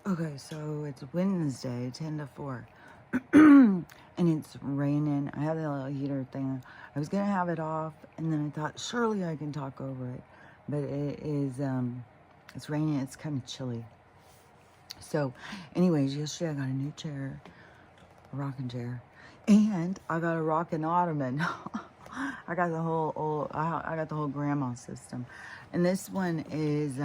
Okay, so it's Wednesday, 10 to 4. And it's raining. I have the little heater thing. I was going to have it off, and then I thought, surely I can talk over it. But it is, it's raining. It's kind of chilly. So, anyways, yesterday I got a new chair, a rocking chair, and I got a rocking ottoman. I got the whole I got the whole grandma system. And this one is,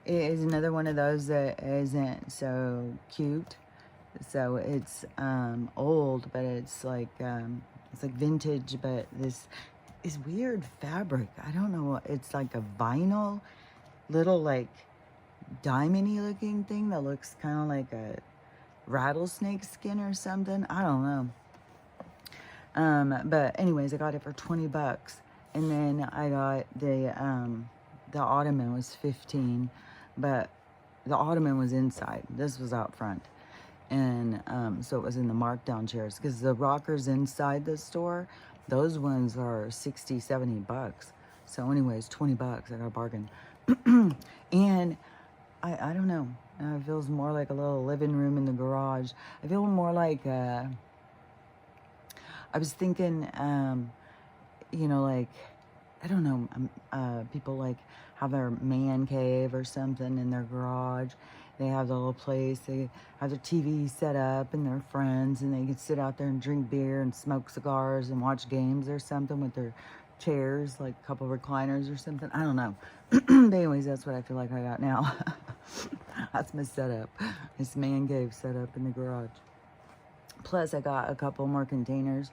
it is another one of those that isn't so cute. So it's old, but it's like vintage, but this is weird fabric. I don't know what it's like, a vinyl little like diamondy looking thing that looks kind of like a rattlesnake skin or something. I don't know. But anyways, I got it for 20 bucks. And then I got the ottoman was 15, but the ottoman was inside. This was out front. And so it was in the markdown chairs, because the rockers inside the store, those ones are 60, 70 bucks. So anyways, 20 bucks, I got a bargain. And I don't know, it feels more like a little living room in the garage. I feel more like, I was thinking, you know, like, I don't know, people like have their man cave or something in their garage. They have the little place, they have their TV set up and their friends, and they can sit out there and drink beer and smoke cigars and watch games or something with their chairs, like a couple recliners or something. I don't know. But anyways, that's what I feel like I got now. That's my setup. This man cave set up in the garage. Plus, I got a couple more containers,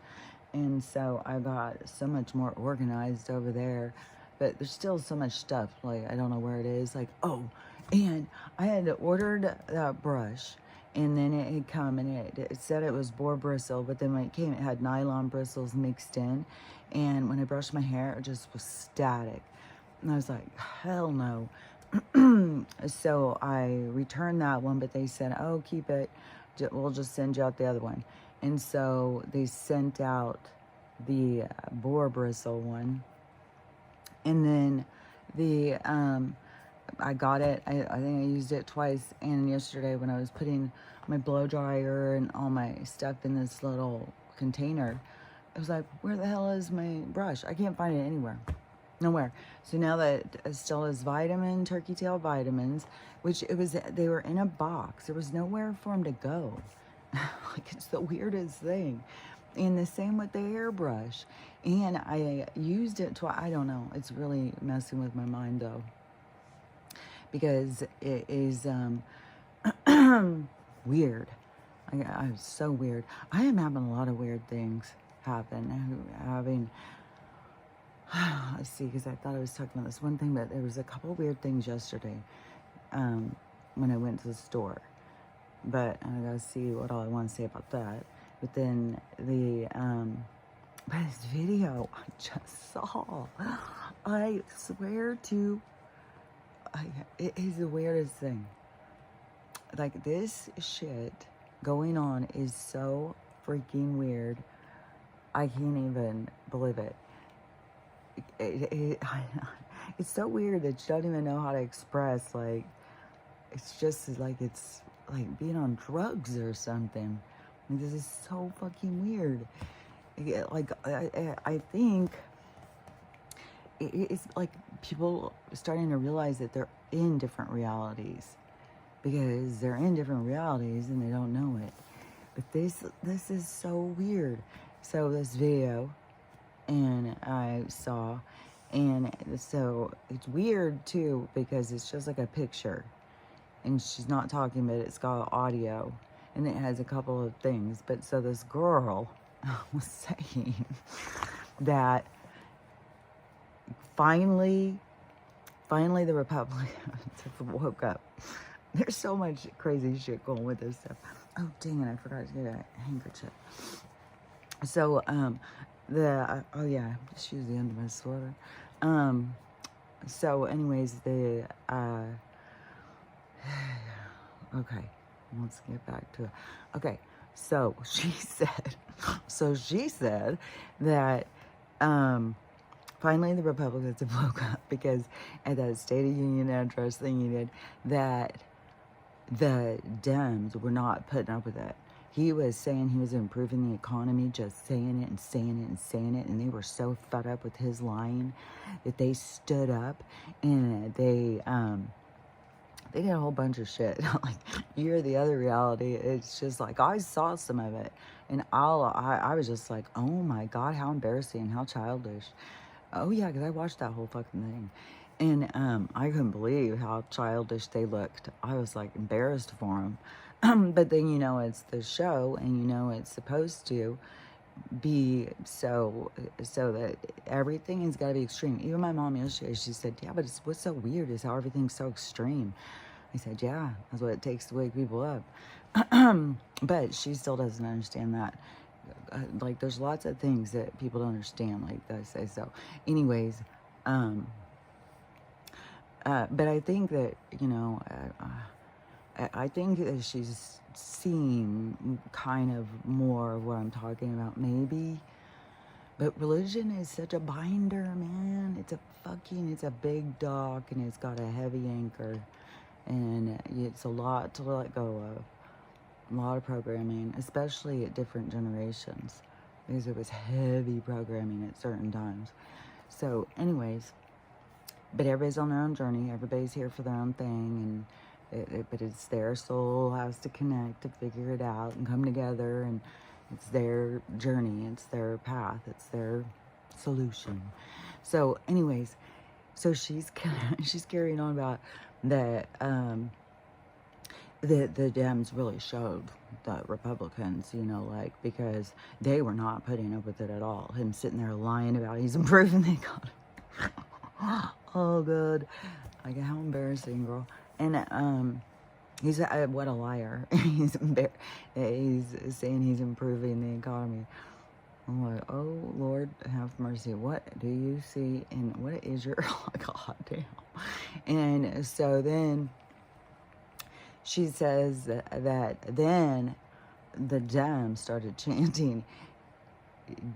and so I got so much more organized over there. But there's still so much stuff, like, I don't know where it is. Like, oh, and I had ordered that brush, and then it had come, and it said it was boar bristle, but then when it came, it had nylon bristles mixed in. And when I brushed my hair, it just was static. And I was like, hell no. So I returned that one, but they said, oh, keep it. We'll just send you out the other one. And so they sent out the boar bristle one. And then the, I got it. I think I used it twice. And yesterday when I was putting my blow dryer and all my stuff in this little container, I was like, where the hell is my brush? I can't find it anywhere. Nowhere. So now that Stella's turkey tail vitamins, which they were in a box. There was nowhere for them to go. Like, it's the weirdest thing. And the same with the hairbrush. And I used it twice. I don't know. It's really messing with my mind though, because it is weird. I'm so weird. I am having a lot of weird things happen. Let's see, because I thought I was talking about this one thing, but there was a couple weird things yesterday when I went to the store. But I gotta see what all I want to say about that. But then but this video I just saw, I swear to, it is the weirdest thing. Like, this shit going on is so freaking weird. I can't even believe it. It's so weird that you don't even know how to express, like, it's just like, it's like being on drugs or something. Like, this is so fucking weird. Like, I think it's like people starting to realize that they're in different realities, because they're in different realities and they don't know it. But this is so weird. So this video, and I saw, and so it's weird too, because it's just like a picture, and she's not talking, but it's got audio, and it has a couple of things. But so this girl was saying that finally the Republicans woke up. There's so much crazy shit going with this stuff. Oh, dang it, I forgot to get a handkerchief. So, oh yeah, just use the end of my sweater. So anyways, okay, let's get back to it. Okay, so she said that, finally the Republicans have woke up, because at that State of Union address thing you did, that the Dems were not putting up with it. He was saying he was improving the economy, just saying it and saying it and saying it, and they were so fed up with his lying that they stood up and they did a whole bunch of shit. Like, you're the other reality. It's just like, I saw some of it, and I was just like, oh my God, how embarrassing, how childish. Oh yeah, because I watched that whole fucking thing. And I couldn't believe how childish they looked. I was like embarrassed for them. But then, it's the show, and it's supposed to be so that everything has got to be extreme. Even my mom yesterday, she said, yeah, but what's so weird is how everything's so extreme. I said, yeah, that's what it takes to wake people up. But she still doesn't understand that. Like, there's lots of things that people don't understand, like I say. So anyways, but I think that, I think that she's seeing kind of more of what I'm talking about, maybe. But religion is such a binder, man. It's a big dock, and it's got a heavy anchor. And it's a lot to let go of. A lot of programming, especially at different generations, because it was heavy programming at certain times. So anyways, but everybody's on their own journey. Everybody's here for their own thing, but it's their soul has to connect to figure it out and come together, and it's their journey, it's their path, it's their solution. So anyways, so she's carrying on about that. The Dems really showed the Republicans, because they were not putting up with it at all. Him sitting there lying about he's improving the economy. Oh, good. Like, how embarrassing, girl. And he's what a liar. He's saying he's improving the economy. I'm like, oh, Lord, have mercy. What do you see? And what is your, oh, God damn. And so then she says that then the Dems started chanting,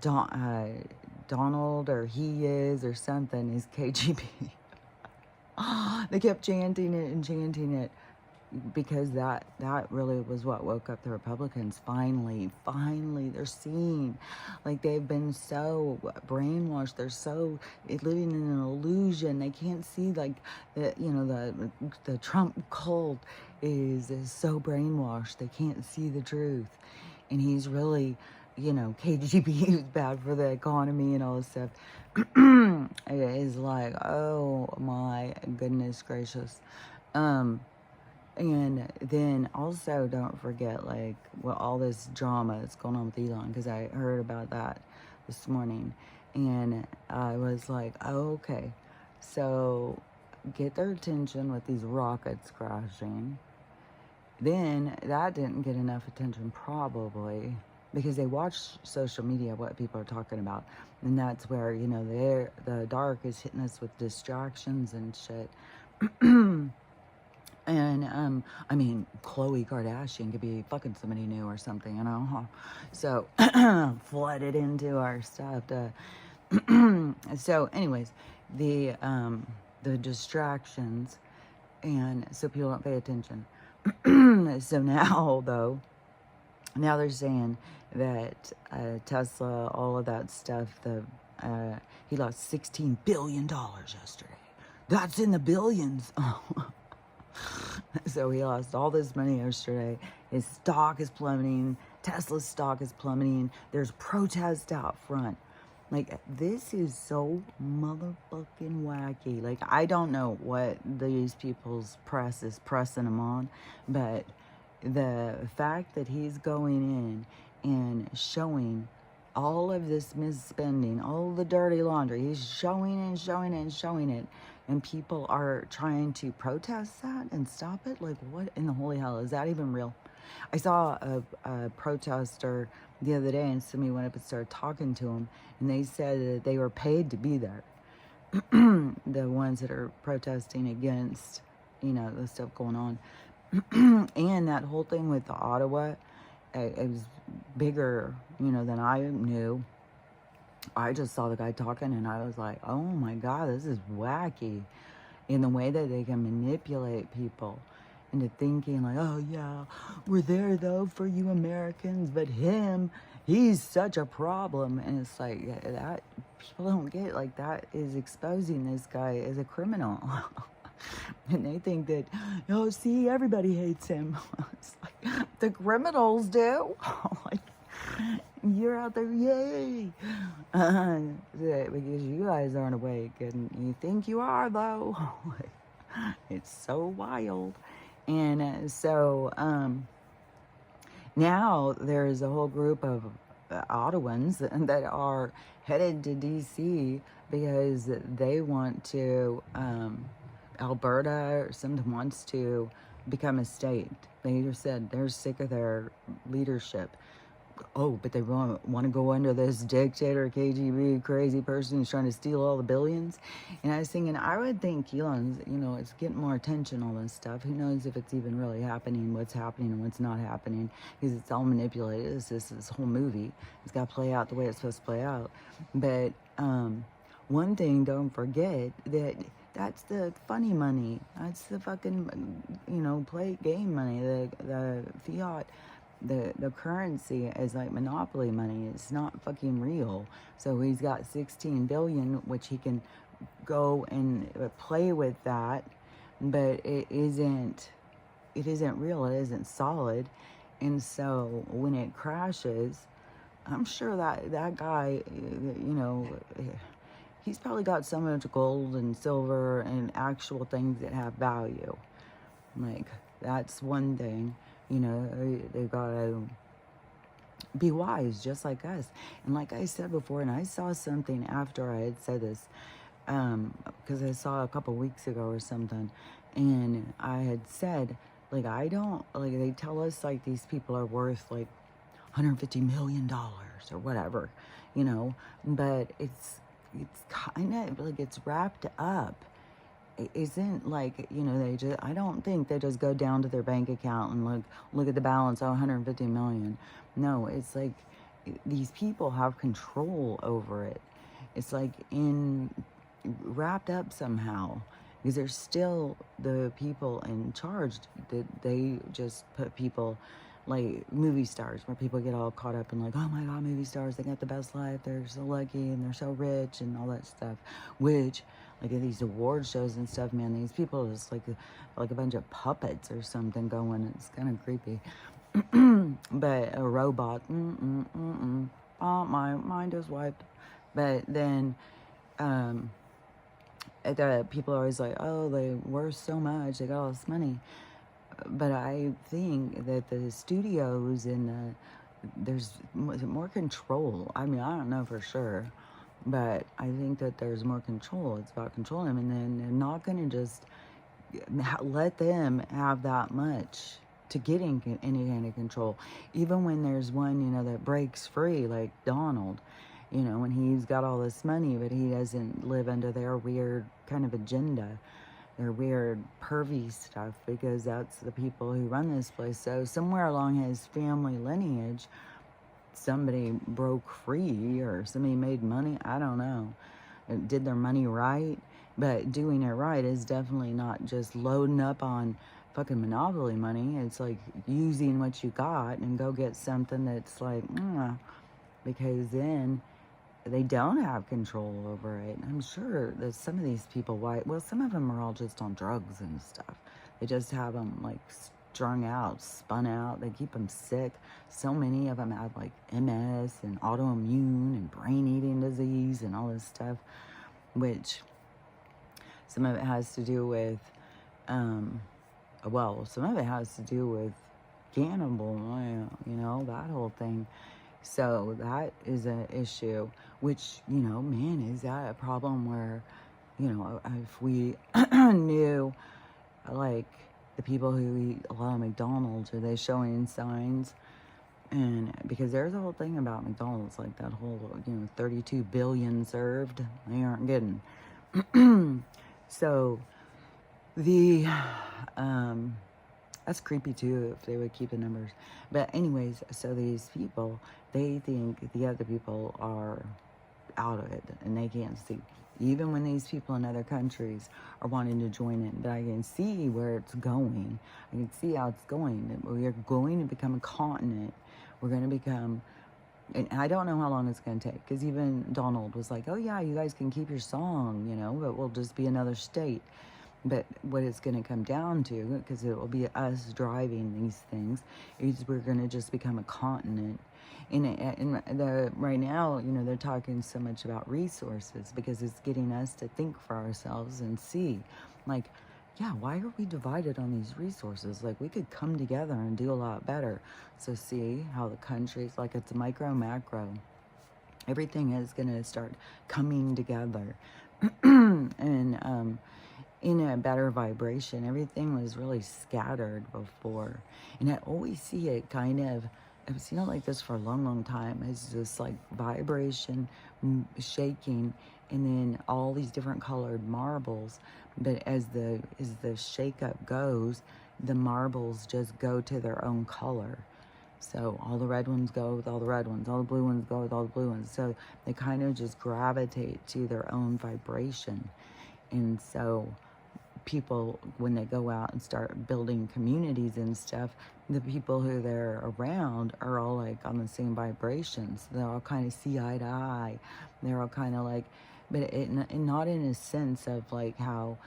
Donald, or he is, or something, is KGB. They kept chanting it and chanting it, because that really was what woke up the Republicans. Finally, they're seeing, like, they've been so brainwashed. They're so living in an illusion. They can't see, like, the Trump cult is so brainwashed. They can't see the truth. And he's really, KGB is bad for the economy and all this stuff. It is like, oh my goodness gracious. And then also don't forget, like, all this drama that's going on with Elon, because I heard about that this morning, and I was like, oh, okay, so get their attention with these rockets crashing. Then that didn't get enough attention, probably, because they watch social media, what people are talking about, and that's where, the dark is hitting us with distractions and shit. And, I mean, Khloe Kardashian could be fucking somebody new or something, So, flooded into our stuff. So, anyways, the distractions, and so people don't pay attention. So now, though, they're saying that Tesla, all of that stuff, he lost $16 billion yesterday. That's in the billions. So he lost all this money yesterday. His stock is plummeting. Tesla's stock is plummeting. There's protests out front. Like, this is so motherfucking wacky. Like, I don't know what these people's press is pressing him on, but the fact that he's going in and showing all of this misspending, all the dirty laundry, he's showing and showing and showing it, and people are trying to protest that and stop it. Like, what in the holy hell? Is that even real? I saw a protester the other day, and somebody went up and started talking to him, and they said that they were paid to be there. The ones that are protesting against, the stuff going on. And that whole thing with the Ottawa, it was bigger, than I knew. I just saw the guy talking, and I was like, oh my God, this is wacky, in the way that they can manipulate people. into thinking like, oh yeah, we're there though for you Americans, but he's such a problem. And it's like, that people don't get, like, that is exposing this guy as a criminal. And they think that, oh, see, everybody hates him. It's like, the criminals do. Like, you're out there, yay. Because you guys aren't awake, and you think you are, though. It's so wild. And so now there's a whole group of Ottawans that are headed to D.C. because they want to, Alberta or something wants to become a state. They just said they're sick of their leadership. Oh, but they want to go under this dictator, KGB, crazy person who's trying to steal all the billions. And I was thinking, I would think Elon's, it's getting more attention, all this stuff. Who knows if it's even really happening, what's happening and what's not happening, because it's all manipulated. It's just this whole movie. It's got to play out the way it's supposed to play out. But one thing, don't forget that that's the funny money. That's the fucking, play game money, the fiat. The currency is like monopoly money. It's not fucking real. So he's got 16 billion, which he can go and play with that, but it isn't real. It isn't solid. And so when it crashes, I'm sure that guy, he's probably got so much gold and silver and actual things that have value. Like, that's one thing. They gotta be wise, just like us. And like I said before, and I saw something after I had said this, because I saw a couple weeks ago or something, and I had said, like, I don't, like, they tell us, like, these people are worth, like, $150 million or whatever, but it's kind of, like, it's wrapped up. It isn't like, I don't think they just go down to their bank account and look at the balance, 150 million. No, it's like these people have control over it. It's like wrapped up somehow, because there's still the people in charge that they just put people like movie stars, where people get all caught up in like, oh my God, movie stars, they got the best life, they're so lucky and they're so rich and all that stuff, which, like, at these award shows and stuff, man, these people are just like a bunch of puppets or something going. It's kind of creepy. But a robot, oh, my mind is wiped. But then the people are always like, oh, they worth so much, they got all this money. But I think that the studios and there's more control. I mean, I don't know for sure, but I think that there's more control. It's about controlling them, and then they're not going to just let them have that much to get any kind of control. Even when there's one, that breaks free, like Donald, when he's got all this money, but he doesn't live under their weird kind of agenda, their weird pervy stuff, because that's the people who run this place. So somewhere along his family lineage, somebody broke free or somebody made money. I don't know. Did their money right? But doing it right is definitely not just loading up on fucking monopoly money. It's like using what you got and go get something that's like, because then they don't have control over it. I'm sure that some of these people, some of them are all just on drugs and stuff. They just have them like strung out, spun out. They keep them sick. So many of them have like MS and autoimmune and brain-eating disease and all this stuff, which some of it has to do with, some of it has to do with cannibal, that whole thing. So that is an issue, which, man, is that a problem where, if we knew, like, the people who eat a lot of McDonald's, are they showing signs? And because there's a whole thing about McDonald's, like that whole, 32 billion served, they aren't getting. So that's creepy too, if they would keep the numbers. But anyways, so these people, they think the other people are out of it and they can't see. even when these people in other countries are wanting to join in. But I can see where it's going. I can see how it's going. That we are going to become a continent. We're going to become, and I don't know how long it's going to take, because even Donald was like, oh yeah, you guys can keep your song, you know, but we'll just be another state. But what it's going to come down to, because it will be us driving these things, is we're going to just become a continent. Right now, you know, they're talking so much about resources, because it's getting us to think for ourselves and see, like, yeah, why are we divided on these resources? Like, we could come together and do a lot better. So see how the countries, like, it's micro, macro. Everything is going to start coming together. And in a better vibration. Everything was really scattered before. And I always see it kind of, I've seen it like this for a long, long time. It's just like vibration, shaking, and then all these different colored marbles. But as the shake up goes, the marbles just go to their own color. So all the red ones go with all the red ones, all the blue ones go with all the blue ones. So they kind of just gravitate to their own vibration. And so people, when they go out and start building communities and stuff, the people who they're around are all like on the same vibrations. They're all kind of see eye to eye. They're all kind of like, but not in a sense of like how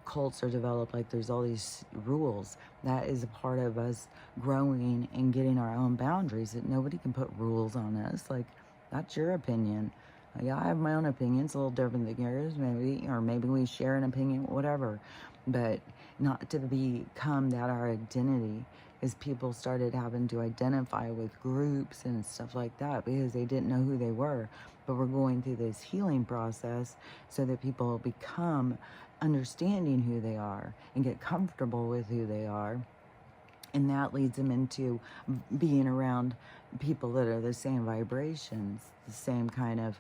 cults are developed, like there's all these rules. That is a part of us growing and getting our own boundaries, that nobody can put rules on us. Like, that's your opinion. Yeah, I have my own opinion. It's a little different than yours, maybe, or maybe we share an opinion, whatever. But not to become that our identity, as people started having to identify with groups and stuff like that because they didn't know who they were. But we're going through this healing process so that people become understanding who they are and get comfortable with who they are. And that leads them into being around people that are the same vibrations, the same kind of,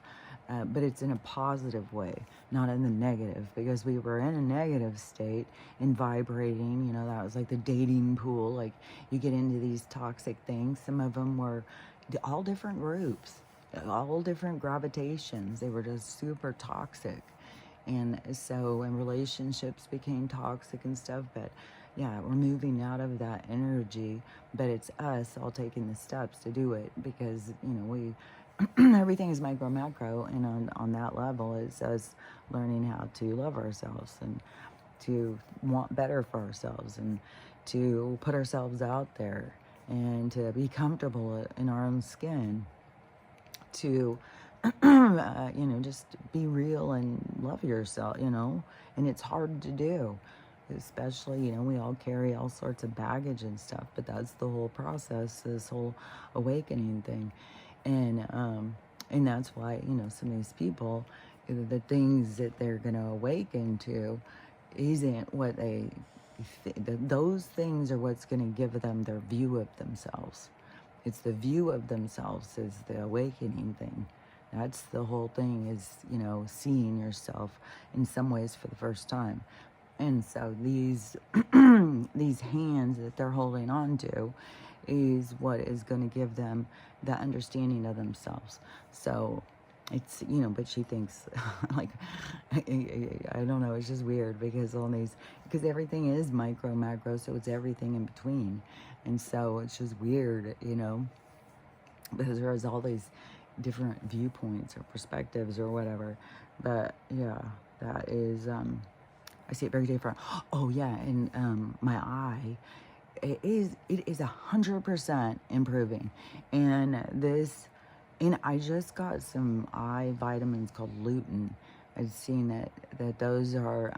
but it's in a positive way, not in the negative, because we were in a negative state and vibrating, you know, that was like the dating pool. Like, you get into these toxic things. Some of them were all different groups, all different gravitations. They were just super toxic. And so, and relationships became toxic and stuff, but yeah, we're moving out of that energy, but it's us all taking the steps to do it, because, you know, we, everything is micro, macro, and on that level, it's us learning how to love ourselves and to want better for ourselves and to put ourselves out there and to be comfortable in our own skin, to you know, just be real and love yourself, you know. And it's hard to do, especially, you know, we all carry all sorts of baggage and stuff, but that's the whole process, this whole awakening thing. And that's why, you know, some of these people, the things that they're going to awaken to isn't what they those things are what's going to give them their view of themselves. It's the view of themselves is the awakening thing. That's the whole thing, is, you know, seeing yourself in some ways for the first time. And so these these hands that they're holding on to is what is going to give them that understanding of themselves. So it's, you know, but she thinks like, I don't know, it's just weird because because everything is micro, macro, so it's everything in between. And so it's just weird, you know, because there's all these different viewpoints or perspectives or whatever. But yeah, that is, I see it very different. Oh yeah, and my eye, it is 100% improving. And I just got some eye vitamins called lutein. I've seen that those are,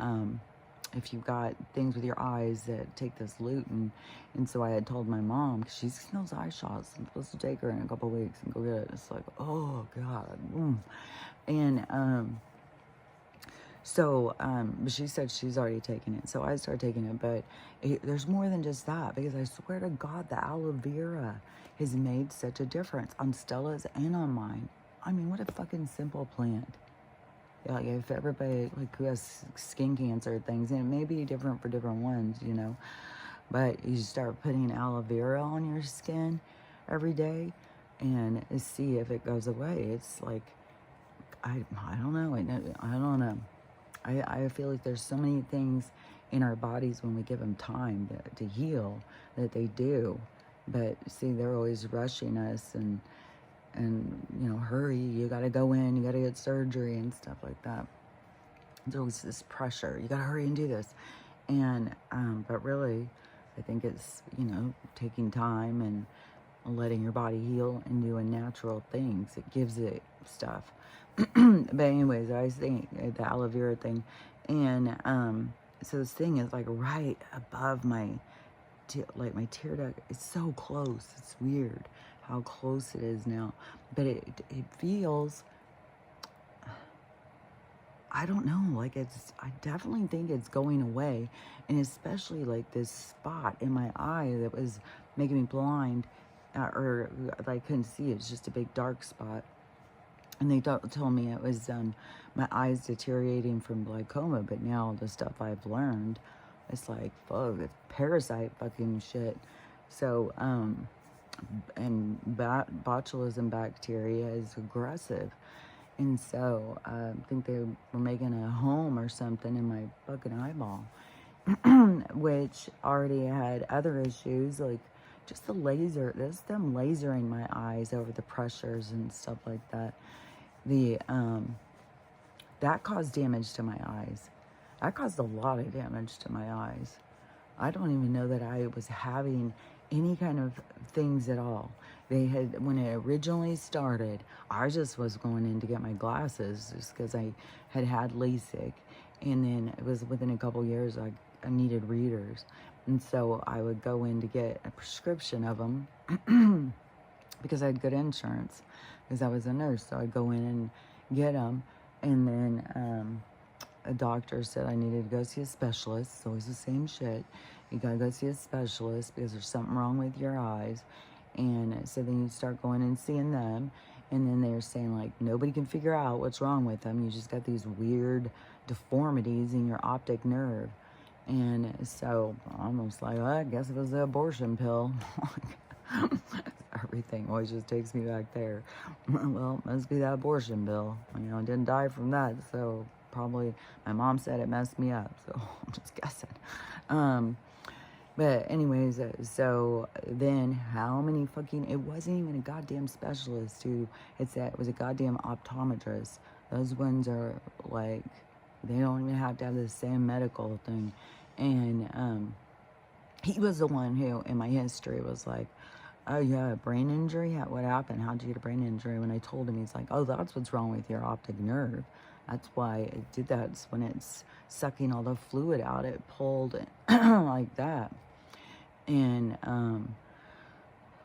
if you've got things with your eyes, that take this lutein. And so I had told my mom, because she's getting those eye shots, I'm supposed to take her in a couple of weeks and go get it. It's like, oh God. And so, but she said she's already taken it. So I started taking it, but there's more than just that, because I swear to God, the aloe vera has made such a difference on Stella's and on mine. I mean, what a fucking simple plant. Yeah, like, if everybody, like, who has skin cancer things, and it may be different for different ones, you know, but you start putting aloe vera on your skin every day and see if it goes away. It's like I don't know. I don't know. I feel like there's so many things in our bodies when we give them time to heal that they do. But see, they're always rushing us and you know, hurry, you got to go in, you got to get surgery and stuff like that. There's always this pressure. You got to hurry and do this. And, but really, I think it's, you know, taking time and letting your body heal and doing natural things. It gives it stuff. But anyways, I was thinking the aloe vera thing. And, so this thing is like right above my, like my tear duct. It's so close. It's weird how close it is now. But it feels, I don't know, like I definitely think it's going away. And especially like this spot in my eye that was making me blind, or I couldn't see. It was just a big dark spot. And they told me it was my eyes deteriorating from glaucoma. But now the stuff I've learned, it's like, fuck, it's parasite fucking shit. So, and botulism bacteria is aggressive. And so I think they were making a home or something in my fucking eyeball, which already had other issues, like just the laser, there's them lasering my eyes over the pressures and stuff like that. That caused damage to my eyes. That caused a lot of damage to my eyes. I don't even know that I was having any kind of things at all. They had, when it originally started, I just was going in to get my glasses just because I had had LASIK. And then it was within a couple years, I needed readers. And so I would go in to get a prescription of them because I had good insurance because I was a nurse. So I'd go in and get them. And then a doctor said I needed to go see a specialist. It's always the same shit. You gotta go see a specialist because there's something wrong with your eyes. And so then you start going and seeing them. And then they're saying, like, nobody can figure out what's wrong with them. You just got these weird deformities in your optic nerve. And so I'm almost like, well, I guess it was the abortion pill. Everything always just takes me back there. Well, it must be that abortion pill. You know, I didn't die from that. So probably my mom said it messed me up. So I'm just guessing. But anyways, so then how many fucking, it wasn't even a goddamn specialist who it said, it was a goddamn optometrist. Those ones are like, they don't even have to have the same medical thing. And he was the one who, in my history, was like, oh, you have a brain injury? What happened? How'd you get a brain injury? When I told him, he's like, oh, that's what's wrong with your optic nerve. That's why it did that. It's when it's sucking all the fluid out, it pulled it like that. And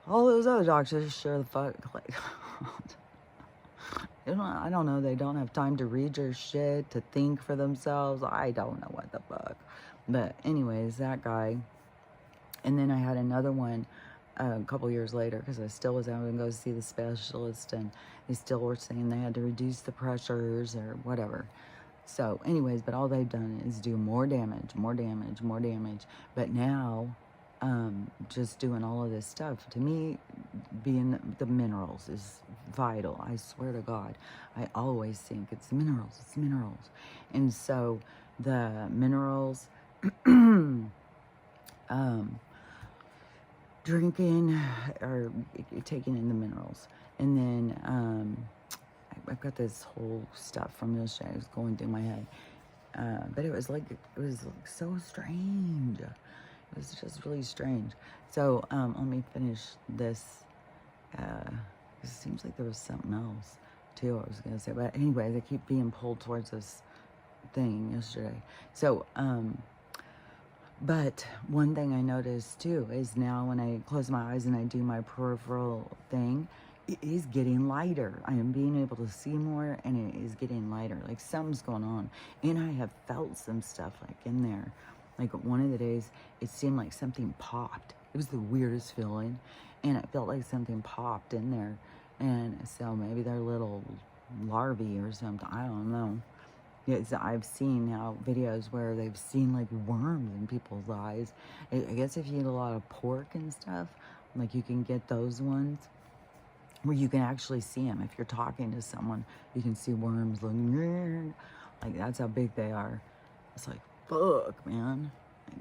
all those other doctors sure the fuck, like, I don't know, they don't have time to read your shit, to think for themselves. I don't know what the fuck. But anyways, that guy. And then I had another one a couple years later because I still was having to go see the specialist, and they still were saying they had to reduce the pressures or whatever. So anyways, but all they've done is do more damage, more damage, more damage. But now, just doing all of this stuff, to me, being the minerals is vital. I swear to God, I always think it's minerals, it's minerals. And so the minerals, drinking or taking in the minerals. And then I've got this whole stuff from this shit. It was going through my head. But it was like so strange. It was just really strange. So let me finish this. It seems like there was something else too I was going to say. But anyways, I keep being pulled towards this thing yesterday. So, but one thing I noticed too is now when I close my eyes and I do my peripheral thing, it is getting lighter. I am being able to see more, and it is getting lighter. Like something's going on. And I have felt some stuff like in there. Like one of the days, it seemed like something popped. It was the weirdest feeling. And it felt like something popped in there. And so maybe they're little larvae or something. I don't know. Yes, I've seen how videos where they've seen like worms in people's eyes. I guess if you eat a lot of pork and stuff, like you can get those ones. where you can actually see them. If you're talking to someone, you can see worms looking, like that's how big they are. It's like, fuck, man.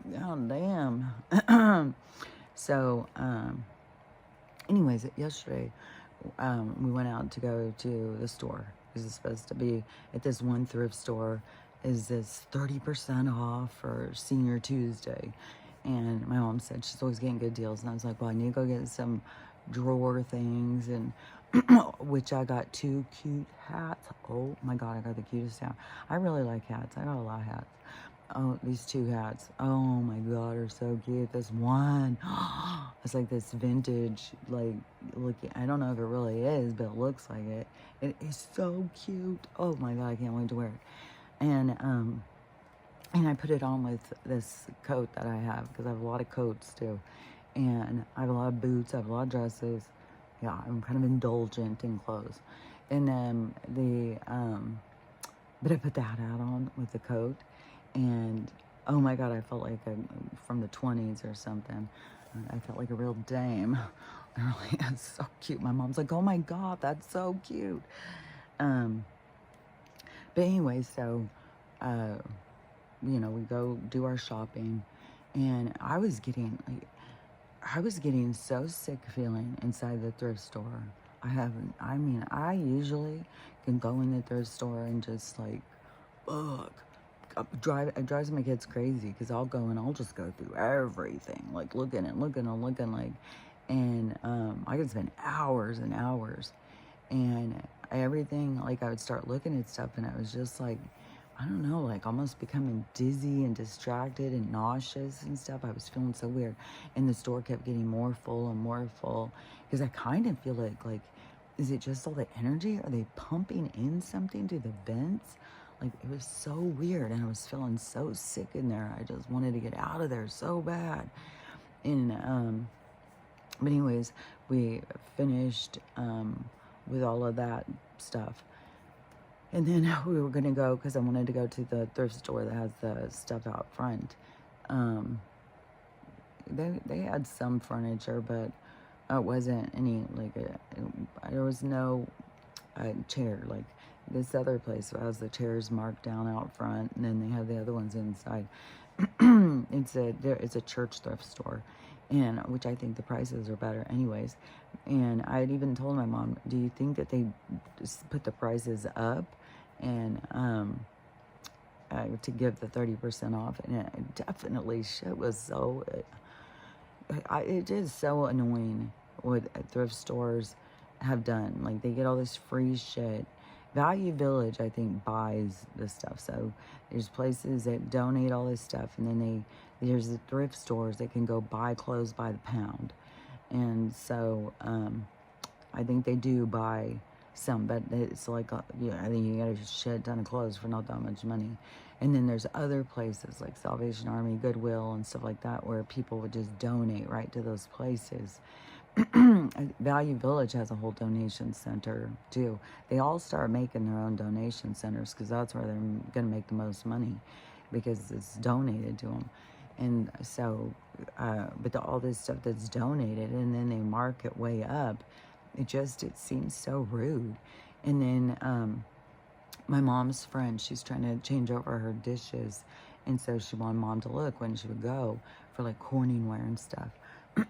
Like, god damn. So, anyways, yesterday, we went out to go to the store. Because it's supposed to be at this one thrift store. Is this 30% off for Senior Tuesday? And my mom said she's always getting good deals. And I was like, well, I need to go get some drawer things. And which I got 2 cute hats. Oh my God, I got the cutest hat. I really like hats. I got a lot of hats. Oh, these 2 hats. Oh my God, are so cute. This one, it's like this vintage, like, looking, I don't know if it really is, but it looks like it. It is so cute. Oh my God, I can't wait to wear it. And I put it on with this coat that I have, because I have a lot of coats too. And I have a lot of boots, I have a lot of dresses. Yeah, I'm kind of indulgent in clothes. And then but I put the hat on with the coat. And oh my God, I felt like I'm from the 20s or something. I felt like a real dame. Really, it's so cute. My mom's like, oh my God, that's so cute. But anyway, so, you know, we go do our shopping, and I was getting so sick feeling inside the thrift store. I usually can go in the thrift store and just like, ugh. It drives my kids crazy, because I'll go and I'll just go through everything, like looking, like, and I could spend hours and hours, and everything, like I would start looking at stuff, and I was just like, I don't know, like almost becoming dizzy and distracted and nauseous and stuff. I was feeling so weird, and the store kept getting more full and more full, because I kind of feel like, is it just all the energy? Are they pumping in something to the vents? Like, it was so weird, and I was feeling so sick in there. I just wanted to get out of there so bad. And, but anyways, we finished with all of that stuff. And then we were going to go, because I wanted to go to the thrift store that has the stuff out front. They had some furniture, but it wasn't any, like, there was no chair, like, this other place has the chairs marked down out front, and then they have the other ones inside. It's a church thrift store, and which I think the prices are better anyways. And I had even told my mom, do you think that they put the prices up, and to give the 30% off? And it definitely shit was so, it is so annoying what thrift stores have done. Like, they get all this free shit. Value Village, I think, buys this stuff. So there's places that donate all this stuff, and then there's the thrift stores that can go buy clothes by the pound. And so I think they do buy some, but it's like, I think you get a shit ton of clothes for not that much money. And then there's other places like Salvation Army, Goodwill, and stuff like that, where people would just donate right to those places. Value Village has a whole donation center too. They all start making their own donation centers, because that's where they're going to make the most money, because it's donated to them. And so, but all this stuff that's donated, and then they mark it way up, it seems so rude. And then my mom's friend, she's trying to change over her dishes, and so she wanted Mom to look when she would go for like Corningware and stuff.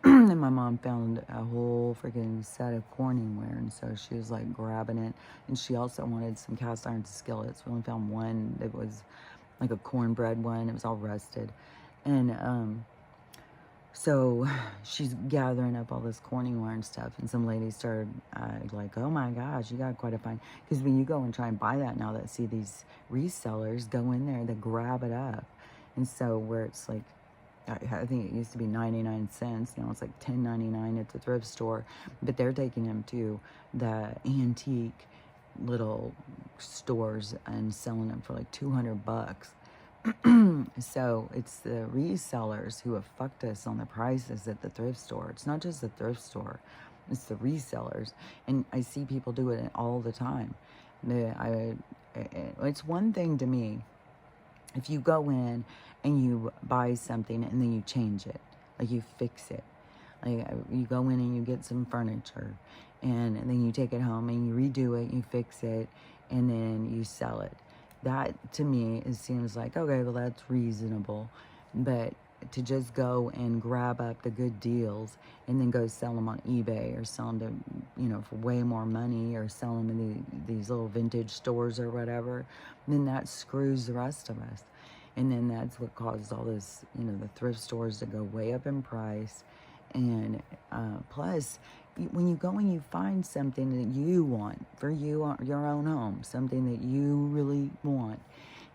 And my mom found a whole freaking set of Corningware, and so she was like grabbing it. And she also wanted some cast iron skillets. We only found one that was like a cornbread one. It was all rusted. And so she's gathering up all this Corningware and stuff, and some lady started like, oh my gosh, you got quite a find. Because when you go and try and buy that now, that see these resellers go in there, they grab it up. And so where it's like, I think it used to be 99 cents. You know, it's like $10.99 at the thrift store. But they're taking them to the antique little stores and selling them for like 200 bucks. So it's the resellers who have fucked us on the prices at the thrift store. It's not just the thrift store. It's the resellers. And I see people do it all the time. It's one thing to me if you go in and you buy something and then you change it, like you fix it. Like you go in and you get some furniture, and then you take it home and you redo it, you fix it, and then you sell it. That to me, it seems like, okay, well, that's reasonable. But to just go and grab up the good deals and then go sell them on eBay or sell them to, for way more money, or sell them in these little vintage stores or whatever, then that screws the rest of us. And then that's what caused all this, the thrift stores to go way up in price. And plus, when you go and you find something that you want for you, your own home, something that you really want,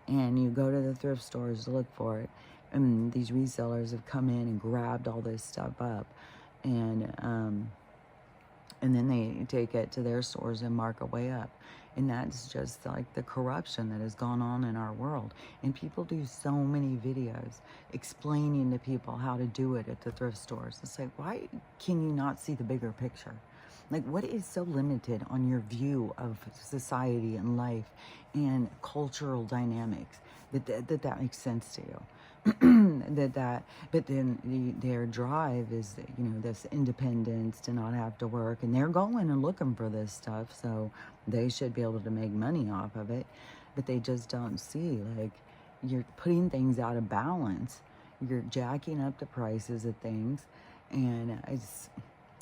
and you go to the thrift stores to look for it, and these resellers have come in and grabbed all this stuff up, and then they take it to their stores and mark it way up. And that's just like the corruption that has gone on in our world. And people do so many videos explaining to people how to do it at the thrift stores. It's like, why can you not see the bigger picture? Like, what is so limited on your view of society and life and cultural dynamics that makes sense to you? But then their drive is, this independence to not have to work, and they're going and looking for this stuff, so they should be able to make money off of it. But they just don't see, like, you're putting things out of balance. You're jacking up the prices of things, and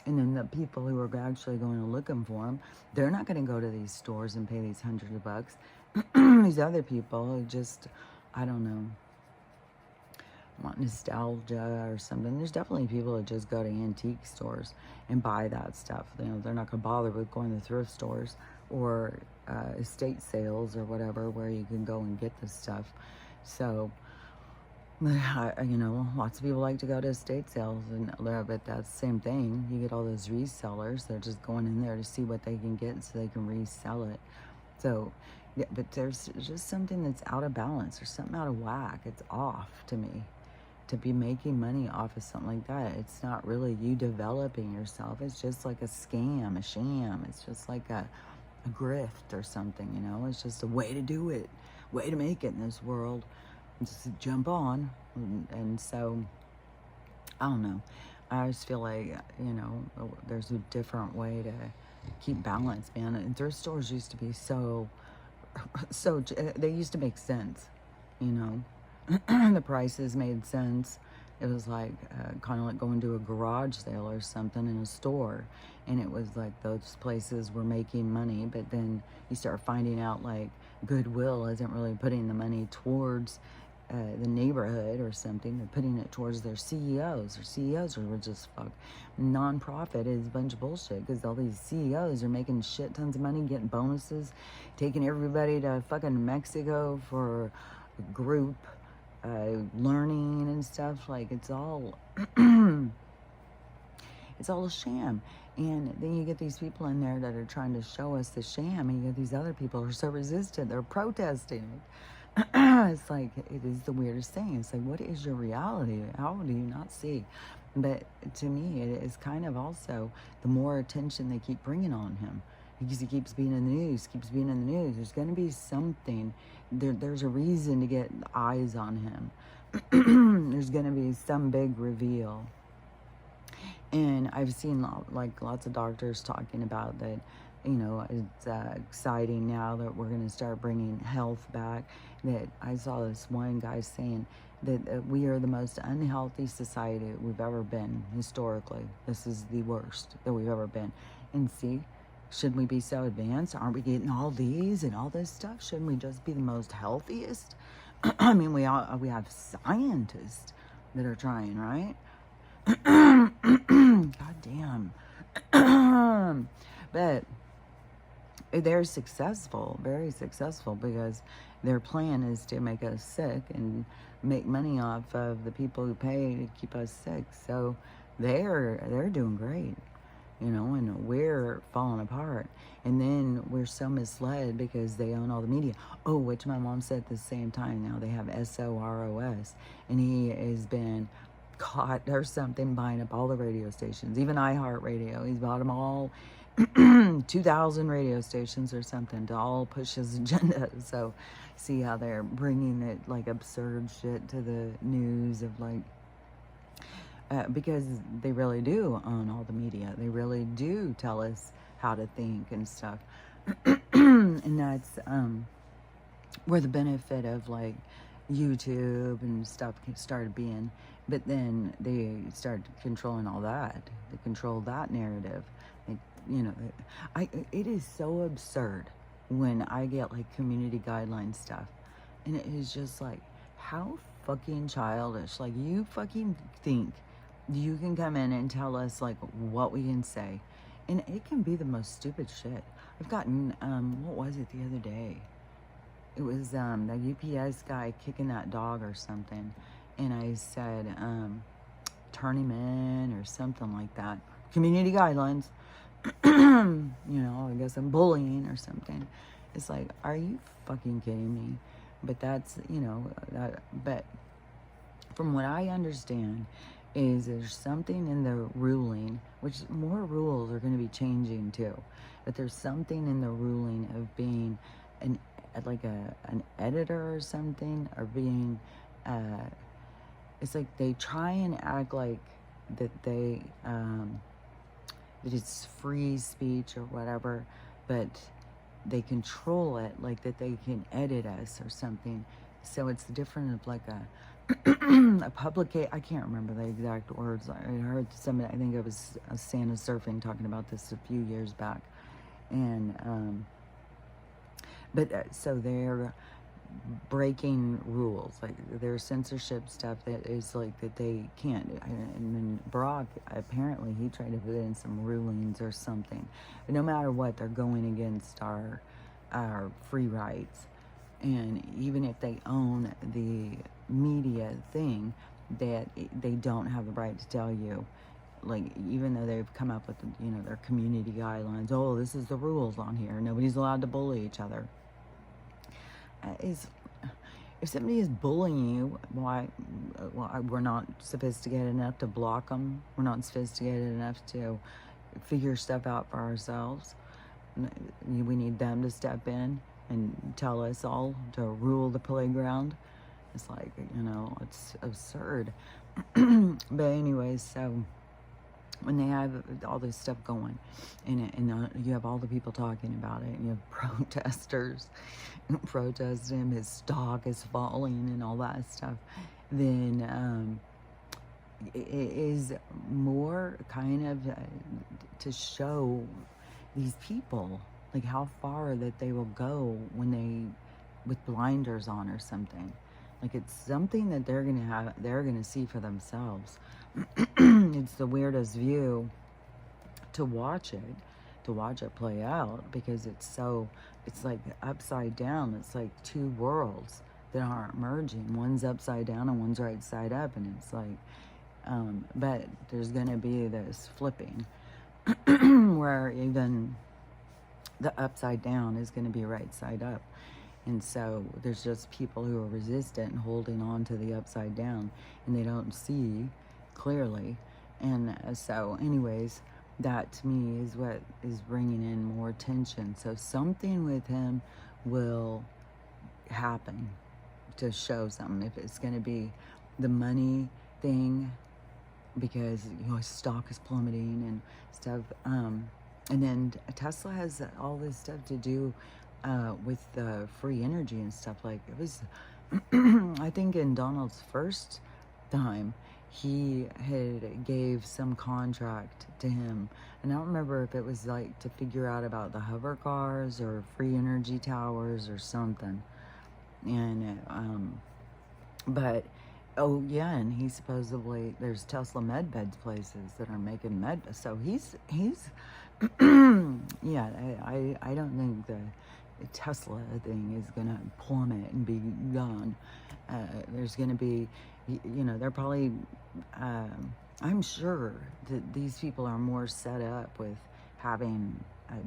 then the people who are actually going and looking for them, they're not going to go to these stores and pay these hundreds of bucks. These other people who just, I don't know, want nostalgia or something. There's definitely people that just go to antique stores and buy that stuff. They're not going to bother with going to thrift stores or estate sales or whatever, where you can go and get this stuff. So, lots of people like to go to estate sales, but that's the same thing. You get all those resellers. They're just going in there to see what they can get so they can resell it. So, yeah, but there's just something that's out of balance. There's something out of whack. It's off to me. To be making money off of something like that, it's not really you developing yourself. It's just like a scam, a sham. It's just like a grift or something, It's just a way to do it, way to make it in this world. Just jump on. And so, I don't know. I just feel like, there's a different way to keep balance, man. And thrift stores used to be so they used to make sense, The prices made sense. It was like kind of like going to a garage sale or something in a store, and it was like those places were making money. But then you start finding out, like, Goodwill isn't really putting the money towards the neighborhood or something. They're putting it towards their CEOs. Their CEOs are just fuck. Non-profit is a bunch of bullshit, because all these CEOs are making shit tons of money, getting bonuses, taking everybody to fucking Mexico for group learning and stuff. Like, it's all it's all a sham. And then you get these people in there that are trying to show us the sham, and you get these other people who are so resistant, they're protesting it. It's like, it is the weirdest thing. It's like, what is your reality? How do you not see? But to me, it is kind of also the more attention they keep bringing on him, because he keeps being in the news, There's going to be something. There's a reason to get eyes on him. There's going to be some big reveal. And I've seen, like, lots of doctors talking about that, it's exciting now that we're going to start bringing health back. That I saw this one guy saying that we are the most unhealthy society we've ever been historically. This is the worst that we've ever been. And see, shouldn't we be so advanced? Aren't we getting all these and all this stuff? Shouldn't we just be the most healthiest? I mean, we have scientists that are trying, right? God damn. But they're successful, very successful, because their plan is to make us sick and make money off of the people who pay to keep us sick. So they're doing great, and we're falling apart. And then we're so misled because they own all the media. Oh, which my mom said at the same time, now they have SOROS, and he has been caught or something buying up all the radio stations, even iHeartRadio. He's bought them all, 2,000 radio stations or something, to all push his agenda. So see how they're bringing it, like, absurd shit to the news of, like, because they really do own all the media. They really do tell us how to think and stuff. And that's where the benefit of like YouTube and stuff started being. But then they started controlling all that. They control that narrative. They, you know, it is so absurd when I get like community guideline stuff. And it is just like, how fucking childish. Like, you fucking think you can come in and tell us like what we can say. And it can be the most stupid shit. I've gotten, what was it the other day? It was the UPS guy kicking that dog or something. And I said, turn him in or something like that. Community guidelines. You know, I guess I'm bullying or something. It's like, are you fucking kidding me? But that's, you know, but from what I understand is there's something in the ruling, which more rules are going to be changing too. But there's something in the ruling of being an editor or something, or being, it's like they try and act like that that it's free speech or whatever, but they control it, like that they can edit us or something. So it's different of like a public, I can't remember the exact words. I heard somebody, I think it was Santa Surfing talking about this a few years back. And, so they're breaking rules, like there's censorship stuff that is like that they can't. And then Barack, apparently he tried to put in some rulings or something, but no matter what, they're going against our free rights. And even if they own the media thing, that they don't have the right to tell you, like, even though they've come up with, you know, their community guidelines, oh, this is the rules on here, nobody's allowed to bully each other. If somebody is bullying you, why? Well, we're not sophisticated enough to block them. We're not sophisticated enough to figure stuff out for ourselves. We need them to step in and tell us all to rule the playground. It's like, you know, it's absurd. But anyways, so when they have all this stuff going, and you have all the people talking about it, and you have protesters protesting, his stock is falling and all that stuff, then it is more kind of to show these people like how far that they will go when they, with blinders on or something. Like, it's something that they're gonna see for themselves. It's the weirdest view to watch it play out, because it's like upside down. It's like two worlds that aren't merging. One's upside down and one's right side up, and it's like, but there's gonna be this flipping where even the upside down is gonna be right side up. And so there's just people who are resistant and holding on to the upside down, and they don't see clearly. And so anyways, that to me is what is bringing in more tension. So something with him will happen to show something. If it's going to be the money thing, because, you know, his stock is plummeting and stuff. And then Tesla has all this stuff to do with the free energy and stuff. Like, it was, I think in Donald's first time, he had gave some contract to him, and I don't remember if it was like to figure out about the hover cars or free energy towers or something. And but oh yeah, and he supposedly, there's Tesla MedBeds places that are making med, so he's yeah, I don't think the Tesla thing is gonna plummet and be gone. There's gonna be, you know, they're probably, I'm sure that these people are more set up with having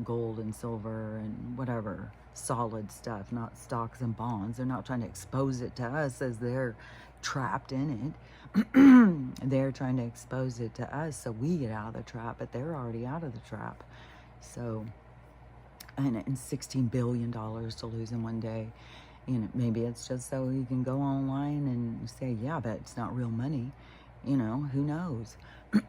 gold and silver and whatever solid stuff, not stocks and bonds. They're not trying to expose it to us as they're trapped in it. They're trying to expose it to us so we get out of the trap, but they're already out of the trap. So, and $16 billion to lose in one day. You know, maybe it's just so you can go online and say, yeah, but it's not real money. You know, who knows?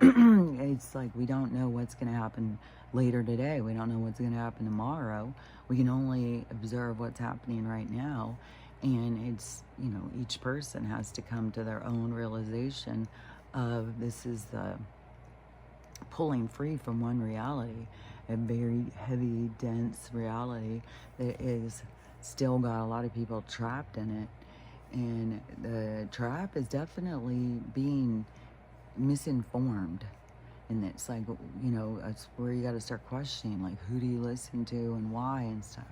It's like we don't know what's going to happen later today. We don't know what's going to happen tomorrow. We can only observe what's happening right now. And it's, you know, each person has to come to their own realization of this is the pulling free from one reality, a very heavy, dense reality that is still got a lot of people trapped in it. And the trap is definitely being misinformed. And it's like, you know, it's where you got to start questioning, like, who do you listen to and why and stuff.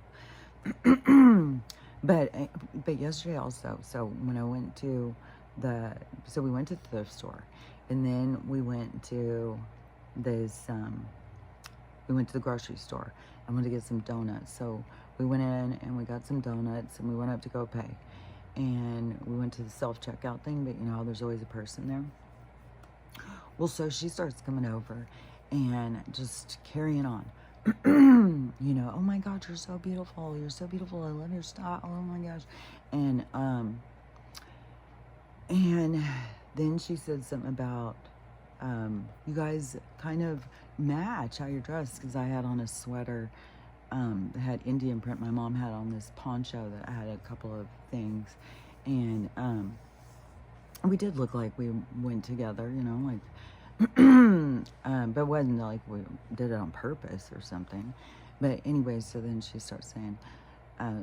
But yesterday also, so when I went to we went to the thrift store, and then we went to we went to the grocery store. I wanted to get some donuts. So we went in and we got some donuts, and we went up to go pay. And we went to the self-checkout thing, but you know, there's always a person there. Well, so she starts coming over and just carrying on. You know, oh my God, you're so beautiful. You're so beautiful. I love your style. Oh my gosh. And then she said something about, you guys kind of match how you're dressed, because I had on a sweater that had Indian print. My mom had on this poncho that had a couple of things. And we did look like we went together, you know, like, but it wasn't like we did it on purpose or something. But anyway, so then she starts saying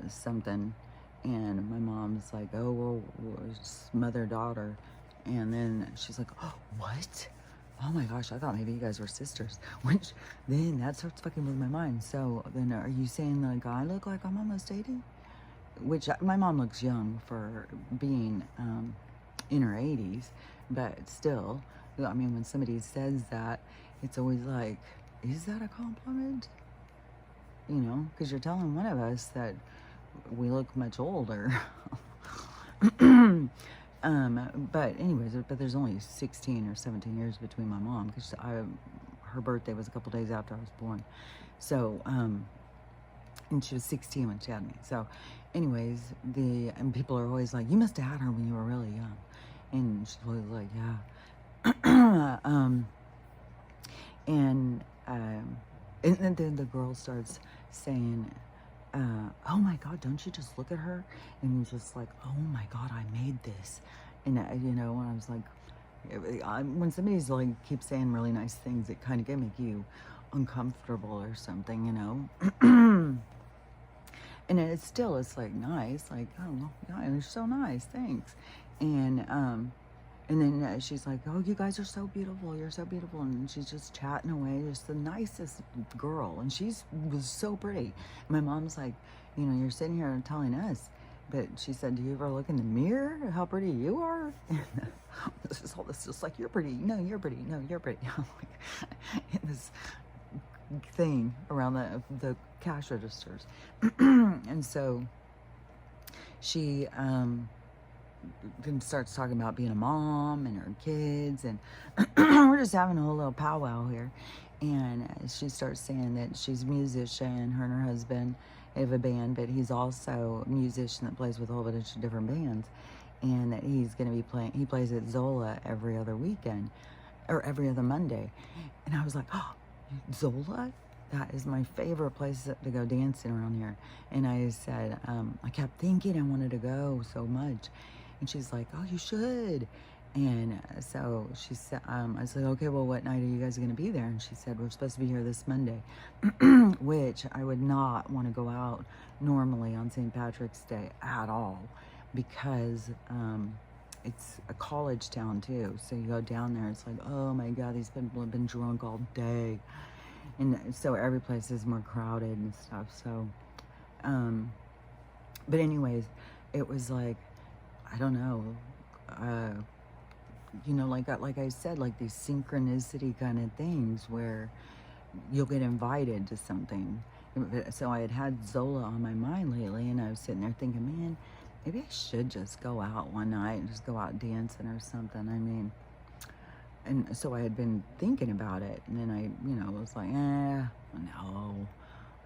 something, and my mom's like, oh, well, it's mother-daughter. And then she's like, oh, what? Oh my gosh, I thought maybe you guys were sisters. Which, then that starts fucking with my mind. So then are you saying the guy look like I'm almost 80? Which, my mom looks young for being in her 80s, but still, I mean, when somebody says that, it's always like, is that a compliment? You know, because you're telling one of us that we look much older. But anyways, but there's only 16 or 17 years between my mom, because her birthday was a couple days after I was born. So, and she was 16 when she had me. So anyways, and people are always like, you must have had her when you were really young. And she's always like, yeah. And then the girl starts saying, oh my God, don't you just look at her? And you're just like, oh my God, I made this. And you know, when I was like, when somebody's like, keeps saying really nice things, it kind of can make you uncomfortable or something, you know? And it's like nice, like, oh, yeah, you're so nice, thanks. And then she's like, oh, you guys are so beautiful. You're so beautiful. And she's just chatting away. Just the nicest girl. And was so pretty. My mom's like, you know, you're sitting here and telling us. But she said, do you ever look in the mirror how pretty you are? And this is just like, you're pretty. No, you're pretty. No, you're pretty. I'm like, in this thing around the cash registers. And so she then starts talking about being a mom and her kids, and we're just having a whole little powwow here. And she starts saying that she's a musician, her and her husband have a band, but he's also a musician that plays with a whole bunch of different bands, and that he's going to be he plays at Zola every other weekend, or every other Monday. And I was like, oh, Zola? That is my favorite place to go dancing around here. And I said, I kept thinking I wanted to go so much. And she's like, oh, you should. And so she said, I said, okay, well, what night are you guys going to be there? And she said, we're supposed to be here this Monday, which I would not want to go out normally on St. Patrick's Day at all, because it's a college town too. So you go down there, it's like, oh my God, these people have been drunk all day. And so every place is more crowded and stuff. So, but anyways, it was like, I don't know, you know, like I said, like these synchronicity kind of things where you'll get invited to something. So I had Zola on my mind lately, and I was sitting there thinking, man, maybe I should just go out one night and just go out dancing or something. I mean, and so I had been thinking about it, and then I, you know, was like, no,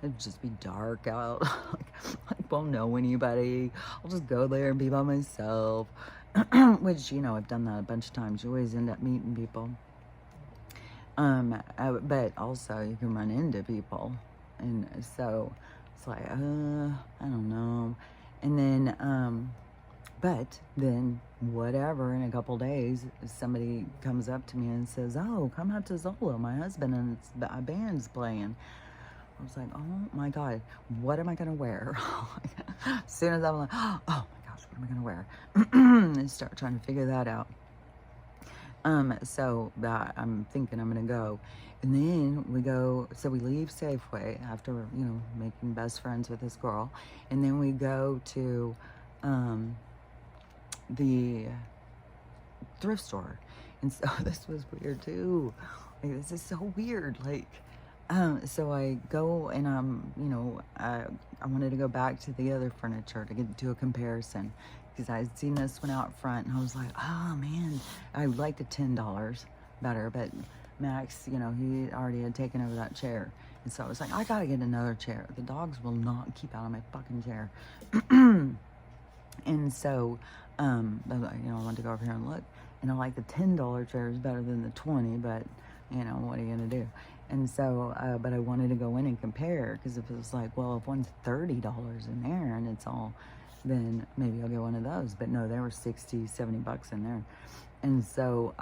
it'd just be dark out. I won't know anybody. I'll just go there and be by myself. which, you know, I've done that a bunch of times. You always end up meeting people. But also you can run into people. And so it's like, I don't know. And then, but then whatever, in a couple days, somebody comes up to me and says, oh, come out to Zola, my husband, and a band's playing. I was like, oh my God, what am I going to wear? As soon as I'm like, oh my gosh, what am I going to wear? And start trying to figure that out. So that I'm thinking I'm going to go. And then we go, so we leave Safeway after, you know, making best friends with this girl. And then we go to the thrift store. And so this was weird too. Like, this is so weird. Like, so I go and you know, I wanted to go back to the other furniture to do a comparison, because I had seen this one out front and I was like, oh man, I like the $10 better, but Max, you know, he already had taken over that chair. And so I was like, I gotta get another chair. The dogs will not keep out of my fucking chair. And so, you know, I wanted to go over here and look. And I like the $10 chair is better than the 20, but, you know, what are you going to do? And so, but I wanted to go in and compare, because if it was like, well, if one's $30 in there and it's all, then maybe I'll get one of those. But no, there were 60, 70 bucks in there. And so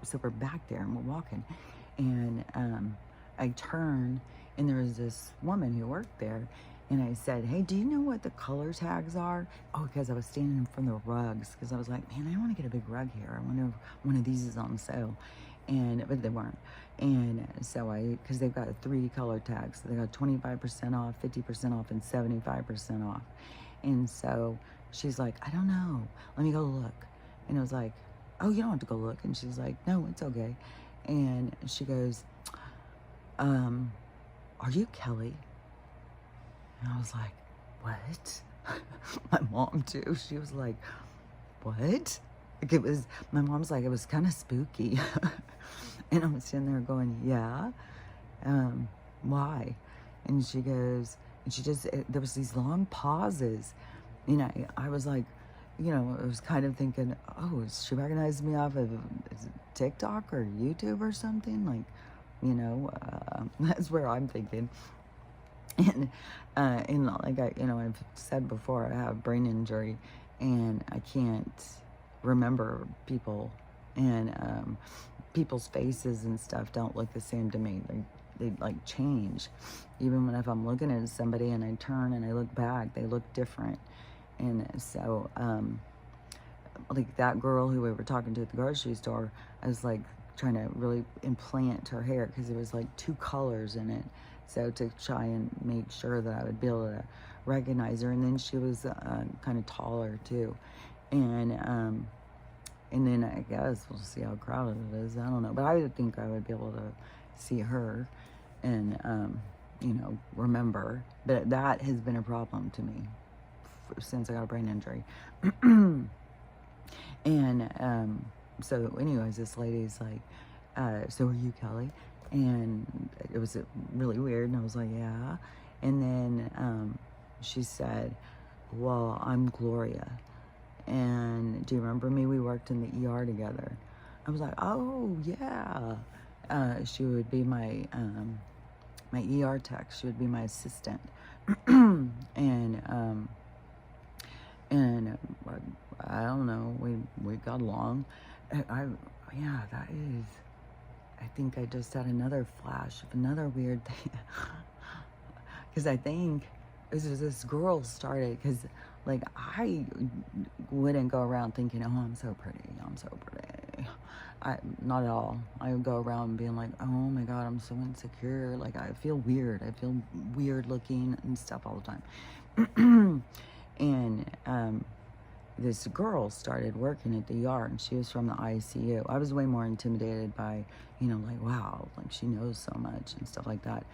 so we're back there and we're walking. And I turn and there was this woman who worked there. And I said, hey, do you know what the color tags are? Oh, because I was standing in front of the rugs, because I was like, man, I want to get a big rug here. I wonder if one of these is on sale. But they weren't. And so because they've got 3 color tags. So they got 25% off, 50% off, and 75% off. And so she's like, I don't know. Let me go look. And I was like, oh, you don't have to go look. And she's like, no, it's okay. And she goes, are you Kelly? And I was like, what? My mom too. She was like, what? Like it was, my mom's like, it was kind of spooky. And I'm sitting there going, yeah. Why? And she goes, and she just, there was these long pauses. You know, I was like, you know, I was kind of thinking, oh, she recognized me off of TikTok or YouTube or something? Like, you know, that's where I'm thinking. And like I, you know, I've said before, I have brain injury and I can't remember people, and people's faces and stuff don't look the same to me. They like change. Even if I'm looking at somebody and I turn and I look back, they look different. And so, like that girl who we were talking to at the grocery store, I was like trying to really implant her hair because there was like 2 colors in it. So to try and make sure that I would be able to recognize her. And then she was kind of taller too. And then I guess we'll see how crowded it is. I don't know. But I would think I would be able to see her and, you know, remember. But that has been a problem to me since I got a brain injury. And so anyways, this lady's like, so are you Kelly? And it was really weird. And I was like, yeah. And then she said, well, I'm Gloria. And do you remember me? We worked in the ER together. I was like, oh, yeah. She would be my ER tech. She would be my assistant. And I don't know. We got along. Yeah, that is... I think I just had another flash of another weird thing. Because I think this girl started, because like I wouldn't go around thinking, oh, I'm so pretty, I'm so pretty. Not at all. I would go around being like, oh my God, I'm so insecure. Like I feel weird. I feel weird looking and stuff all the time. And this girl started working at the ER, and she was from the ICU. I was way more intimidated by, you know, like, wow, like she knows so much and stuff like that.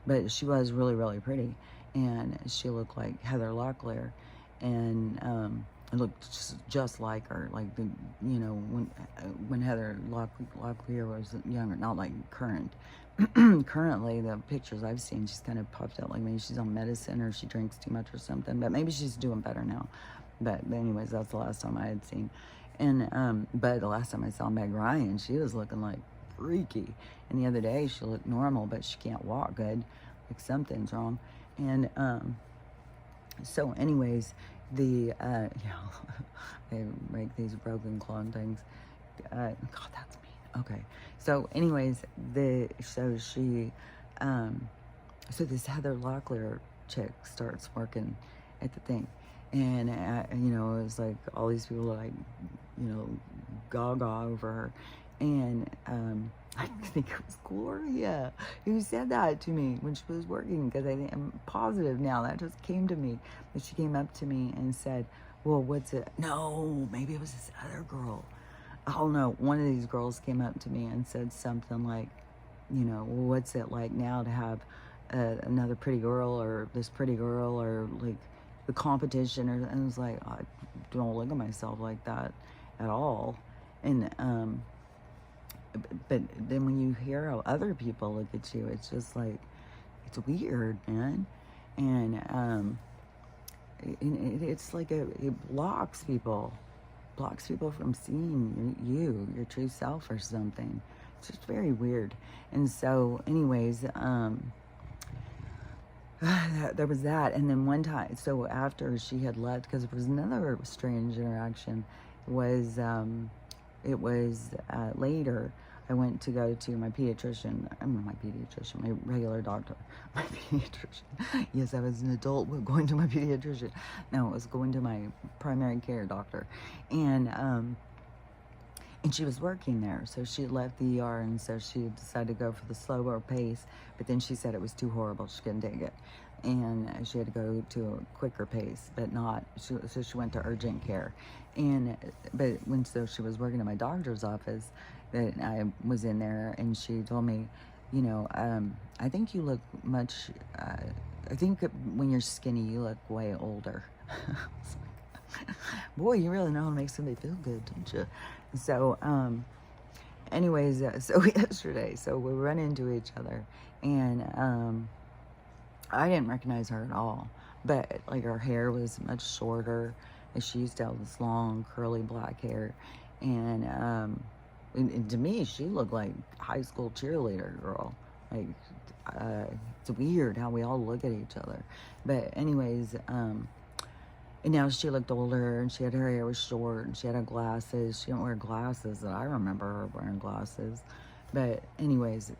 But she was really, really pretty, and she looked like Heather Locklear, and it looked just like her, like the, you know, when Heather Locklear was younger, not like current. Currently, the pictures I've seen, she's kind of puffed out, like maybe she's on medicine or she drinks too much or something, but maybe she's doing better now. But anyways, that's the last time I had seen. And but the last time I saw Meg Ryan, she was looking like freaky. And the other day she looked normal, but she can't walk good. Like something's wrong. And so anyways, the they make these broken clone things. God, that's mean. Okay. So anyways, so this Heather Locklear chick starts working at the thing. And, it was like all these people like, gaga over her. And I think it was Gloria who said that to me when she was working, because I'm positive now that just came to me, that she came up to me and said, well, what's it? No, maybe it was this other girl. Oh no, one of these girls came up to me and said something like, well, what's it like now to have another pretty girl, or this pretty girl, or like the competition, and I was like, I don't look at myself like that at all. And but then when you hear how other people look at you, it's just like, it's weird, man. And it's like it blocks people from seeing your true self or something. It's just very weird. And so anyways, there was that. And then one time, so after she had left, because there was another strange interaction, was later I went to go to my pediatrician. My regular doctor. My pediatrician. Yes, I was an adult going to my pediatrician. No, I was going to my primary care doctor. And she was working there, so she left the ER, and so she decided to go for the slower pace, but then she said it was too horrible, she couldn't take it, and she had to go to a quicker pace, but not, so she went to urgent care. So she was working at my doctor's office, that I was in there, and she told me, I think you look much, I think when you're skinny, you look way older. Boy, you really know how to make somebody feel good, don't you? So, anyways, so yesterday, so we run into each other, and I didn't recognize her at all, but like her hair was much shorter, and she used to have this long curly black hair, and to me she looked like high school cheerleader girl. Like, it's weird how we all look at each other. But anyways, and now she looked older, and her hair was short, and she had her glasses. She didn't wear glasses that I remember her wearing glasses. But anyways,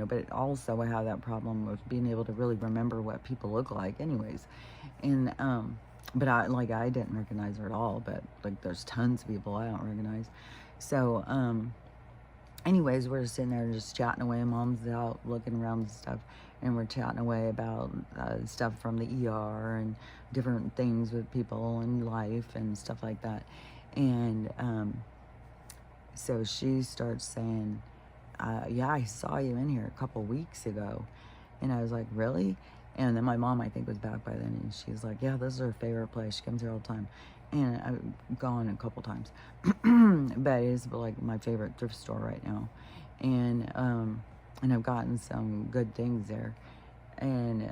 but also I have that problem with being able to really remember what people look like anyways. And, but I didn't recognize her at all, but like there's tons of people I don't recognize. So, anyways, we're just sitting there just chatting away. Mom's out looking around and stuff, and we're chatting away about stuff from the ER and different things with people and life and stuff like that. And so she starts saying, yeah, I saw you in here a couple weeks ago. And I was like, really? And then my mom, I think, was back by then, and she's like, yeah, this is her favorite place. She comes here all the time. And I've gone a couple times. But it's like my favorite thrift store right now. And I've gotten some good things there. And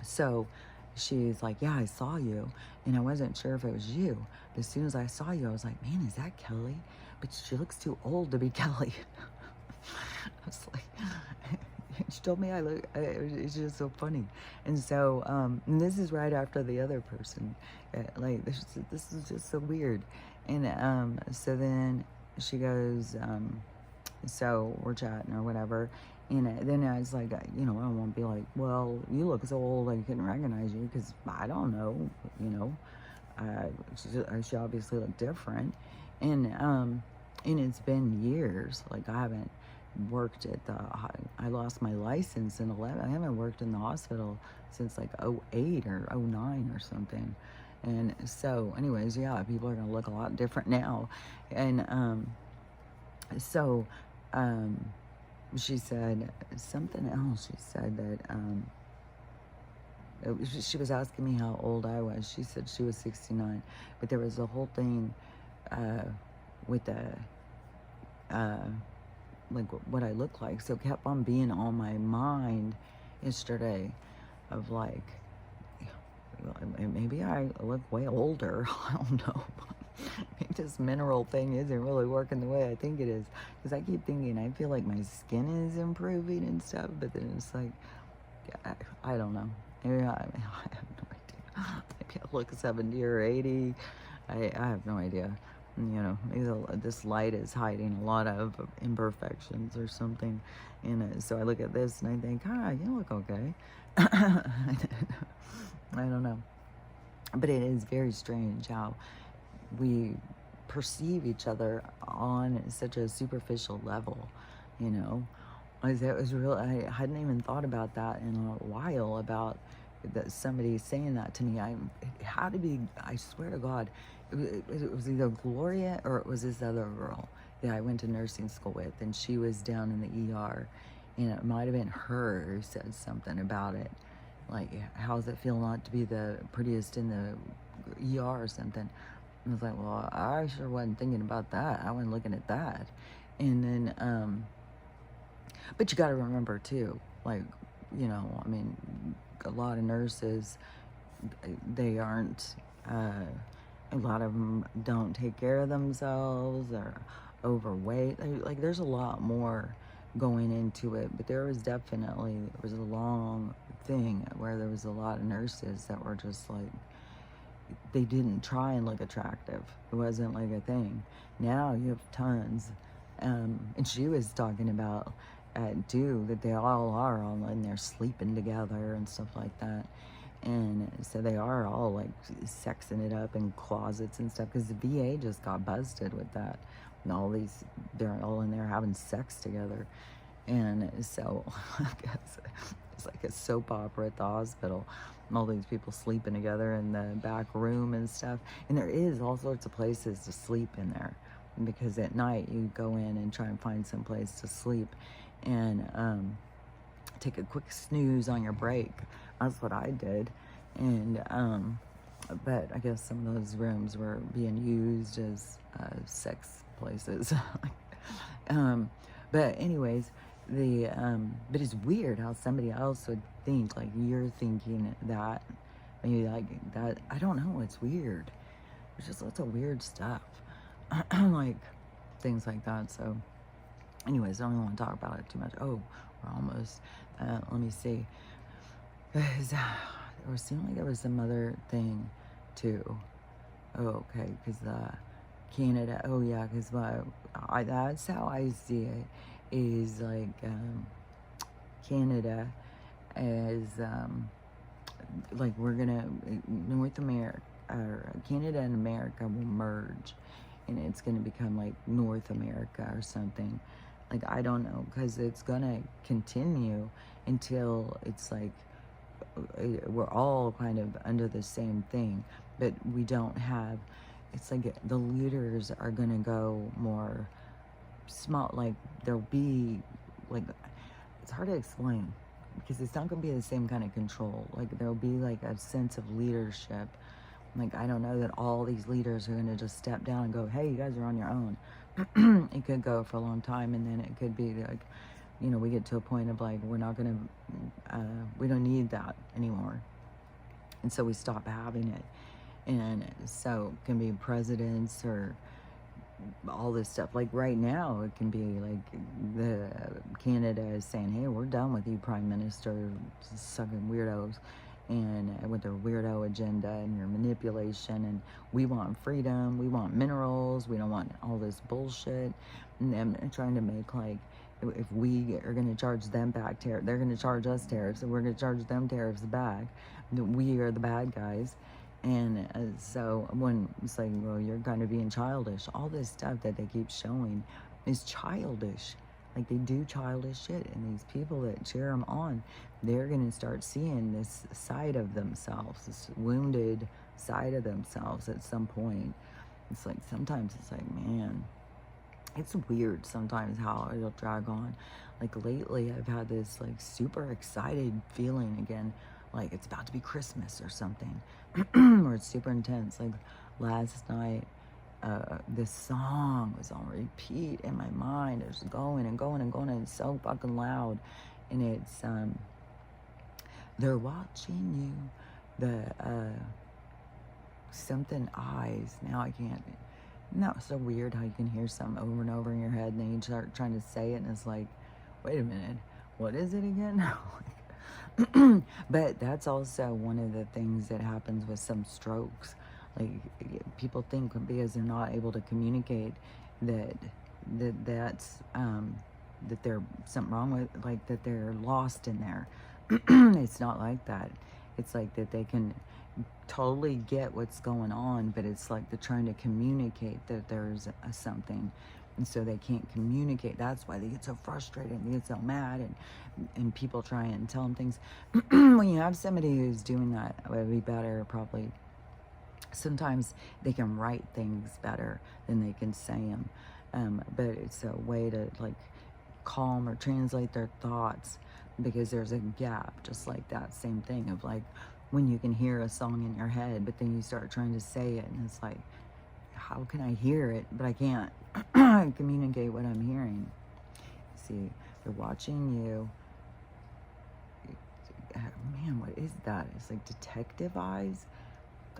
so she's like, yeah, I saw you. And I wasn't sure if it was you. But as soon as I saw you, I was like, man, is that Kelly? But she looks too old to be Kelly. I was like, she told me I look, it's just so funny. And so, and this is right after the other person. Like, this is just so weird. And so then she goes, so we're chatting or whatever. And then I was like, I don't want to be like, well, you look so old I couldn't recognize you, because I don't know, she obviously looked different. And it's been years. Like, I haven't worked at I lost my license in 11. I haven't worked in the hospital since like 08 or 09 or something. And so anyways, yeah, people are gonna look a lot different now. And so she said something else. She said that she was asking me how old I was. She said she was 69, but there was a whole thing with the like what I look like. So it kept on being on my mind yesterday of like, maybe I look way older. I don't know. Maybe this mineral thing isn't really working the way I think it is. Because I keep thinking, I feel like my skin is improving and stuff, but then it's like, I don't know. Maybe I have no idea. Maybe I look 70 or 80. I have no idea. Maybe this light is hiding a lot of imperfections or something in it. So I look at this and I think, you look okay. I don't know. But it is very strange how we perceive each other on such a superficial level, you know. It was real. I hadn't even thought about that in a while, about that somebody saying that to me. It had to be, I swear to God, it was either Gloria or it was this other girl that I went to nursing school with, and she was down in the ER, and it might have been her who said something about it. Like, how's it feel not to be the prettiest in the ER or something? I was like, well, I sure wasn't thinking about that. I wasn't looking at that. And then, but you got to remember too, like, I mean, a lot of nurses, they aren't, a lot of them don't take care of themselves, or overweight. Like, there's a lot more going into it, but there was a long thing where there was a lot of nurses that were just like, they didn't try and look attractive. It wasn't like a thing. Now you have tons. And she was talking about, too, that they all are all in there sleeping together and stuff like that. And so they are all like sexing it up in closets and stuff, because the VA just got busted with that. And they're all in there having sex together. And so I guess it's like a soap opera at the hospital. All these people sleeping together in the back room and stuff. And there is all sorts of places to sleep in there, because at night you go in and try and find some place to sleep and take a quick snooze on your break. That's what I did. And but I guess some of those rooms were being used as sex places. But anyways, but it's weird how somebody else would think, like, you're thinking that, maybe like that. I don't know, it's weird. There's just lots of weird stuff. Like, things like that. So anyways, I don't even want to talk about it too much. Oh, we're almost, let me see. It seemed like there was some other thing too. Oh, okay, because Canada, oh yeah, because that's how I see it, is like Canada as like, we're gonna, North America, or Canada and America will merge, and it's gonna become like North America or something. Like, I don't know, because it's gonna continue until it's like we're all kind of under the same thing, but we don't have, it's like the leaders are gonna go more small. Like, there'll be, like, it's hard to explain, because it's not gonna be the same kind of control. Like, there'll be like a sense of leadership. Like, I don't know that all these leaders are gonna just step down and go, hey, you guys are on your own. It could go for a long time, and then it could be like, we get to a point of like, we're not gonna, we don't need that anymore, and so we stop having it. And so it can be presidents or all this stuff. Like, right now, it can be like the Canada is saying, hey, we're done with you, Prime Minister, sucking weirdos, and with their weirdo agenda and your manipulation, and we want freedom, we want minerals, we don't want all this bullshit. And them trying to make, like, if we are going to charge them back tariffs, they're going to charge us tariffs, and we're going to charge them tariffs back. We are the bad guys. And so when it's like, well, you're kind of being childish, all this stuff that they keep showing is childish. Like, they do childish shit, and these people that cheer them on, they're going to start seeing this side of themselves, this wounded side of themselves at some point. It's like, sometimes it's like, man, it's weird sometimes how it'll drag on. Like, lately, I've had this like super excited feeling again, like it's about to be Christmas or something, or it's super intense. Like, last night, this song was on repeat in my mind. It's going and going and going, and it's so fucking loud. And it's, they're watching you, the something eyes. Now I can't. No, it's so weird how you can hear something over and over in your head, and then you start trying to say it, and it's like, wait a minute, what is it again? But that's also one of the things that happens with some strokes. Like, people think because they're not able to communicate that that's that there's something wrong with, like, that they're lost in there. It's not like that. It's like that they can totally get what's going on, but it's like they're trying to communicate that there's something, and so they can't communicate. That's why they get so frustrated and they get so mad, and people try and tell them things. When you have somebody who's doing that, it would be better probably. Sometimes they can write things better than they can say them, but it's a way to like calm or translate their thoughts, because there's a gap, just like that same thing of like when you can hear a song in your head, but then you start trying to say it, and it's like, how can I hear it, but I can't communicate what I'm hearing? See, they're watching you. Man, what is that? It's like detective eyes.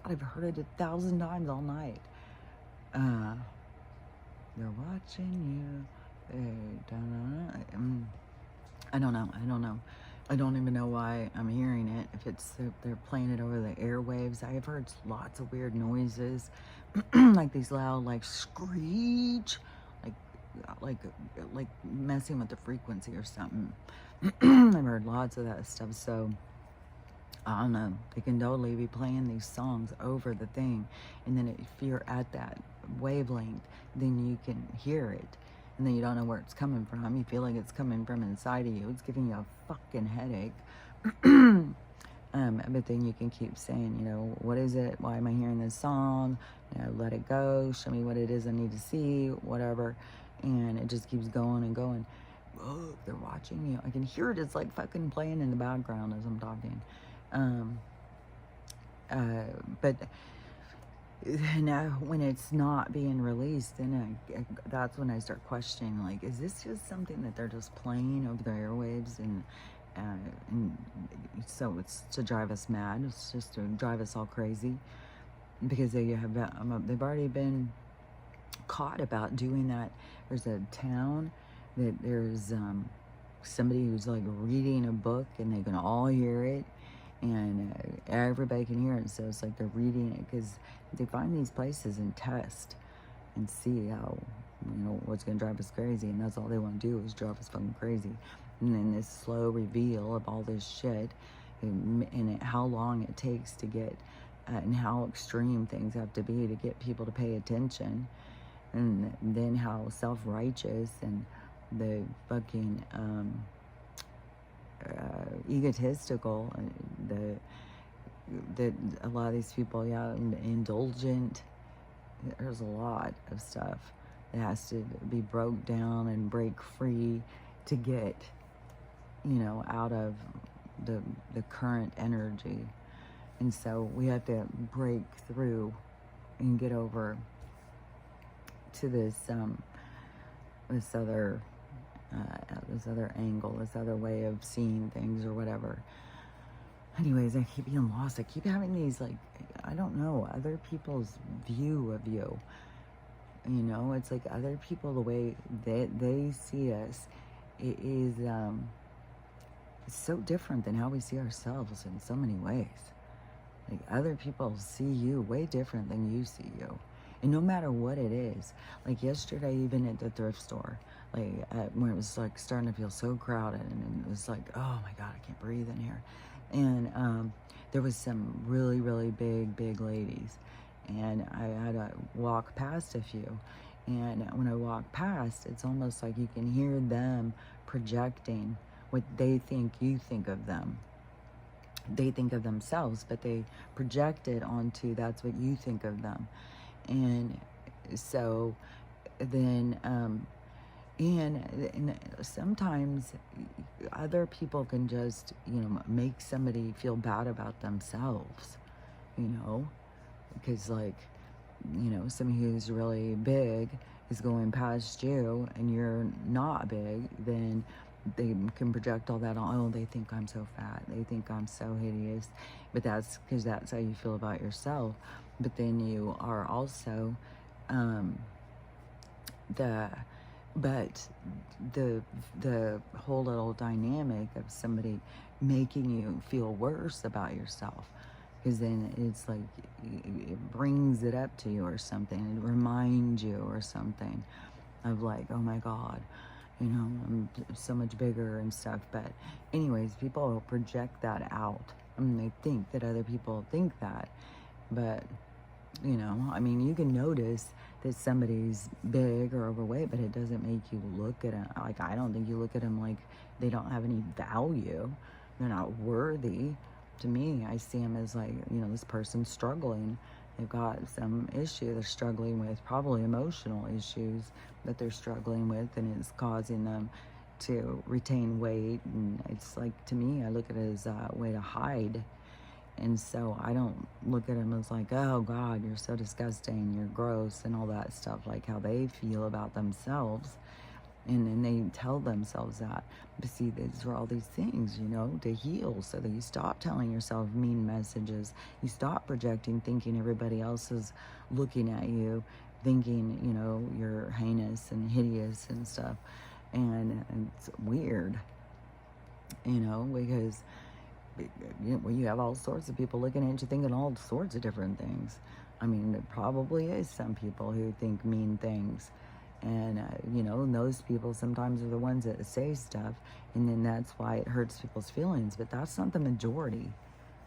God, I've heard it 1,000 times all night. They're watching you. I don't know. I don't even know why I'm hearing it. If it's they're playing it over the airwaves. I have heard lots of weird noises, like these loud, like screech, like messing with the frequency or something. I've heard lots of that stuff. So I don't know. They can totally be playing these songs over the thing, and then if you're at that wavelength, then you can hear it. And then you don't know where it's coming from. You feel like it's coming from inside of you. It's giving you a fucking headache. But then you can keep saying, you know, what is it? Why am I hearing this song? You know, let it go. Show me what it is I need to see, whatever. And it just keeps going and going. Oh, they're watching you. I can hear it. It's like fucking playing in the background as I'm talking. But now when it's not being released, then that's when I start questioning, like, is this just something that they're just playing over the airwaves, and so it's to drive us mad, it's just to drive us all crazy, because they've already been caught about doing that. There's a town that there's somebody who's like reading a book, and they can all hear it, and everybody can hear it. So it's like they're reading it, because they find these places and test and see how, you know, what's going to drive us crazy, and that's all they want to do is drive us fucking crazy. And then this slow reveal of all this shit, and how long it takes to get and how extreme things have to be to get people to pay attention, and then how self-righteous and the fucking egotistical, that a lot of these people, yeah, indulgent. There's a lot of stuff that has to be broke down and break free to get, you know, out of the current energy. And so we have to break through and get over to this other angle, this other way of seeing things or whatever. Anyways, I keep being lost. I keep having these, like, I don't know, other people's view of you. You know, it's like other people, the way they see us, it is it's so different than how we see ourselves in so many ways. Like, other people see you way different than you see you. And no matter what it is, like yesterday, even at the thrift store, like when it was like starting to feel so crowded, and it was like, oh my God, I can't breathe in here. And there was some really, really big ladies, and I had to walk past a few. And when I walk past, it's almost like you can hear them projecting what they think you think of them. They think of themselves, but they project it onto that's what you think of them. And so then, and sometimes other people can just, you know, make somebody feel bad about themselves, you know, because, like, you know, somebody who's really big is going past you and you're not big, then they can project all that on, oh, they think I'm so fat, they think I'm so hideous, but that's because that's how you feel about yourself. But then you are also um, the but the whole little dynamic of somebody making you feel worse about yourself, because then it's like it brings it up to you or something, it reminds you or something of like, oh my God, I'm so much bigger and stuff. But anyways, people project that out. I mean, they think that other people think that, but I mean, you can notice that somebody's big or overweight, but it doesn't make you look at them like, I don't think you look at them like they don't have any value, they're not worthy. To me, I see them as like, this person's struggling, they've got some issue they're struggling with, probably emotional issues that they're struggling with, and it's causing them to retain weight. And it's like, to me, I look at it as a way to hide. And so I don't look at them as like, oh God, you're so disgusting, you're gross, and all that stuff, like how they feel about themselves. And then they tell themselves that. But see, these are all these things, to heal, so that you stop telling yourself mean messages. You stop projecting, thinking everybody else is looking at you, thinking, you're heinous and hideous and stuff. And it's weird, because you have all sorts of people looking at you thinking all sorts of different things. I mean, there probably is some people who think mean things. And, those people sometimes are the ones that say stuff. And then that's why it hurts people's feelings. But that's not the majority.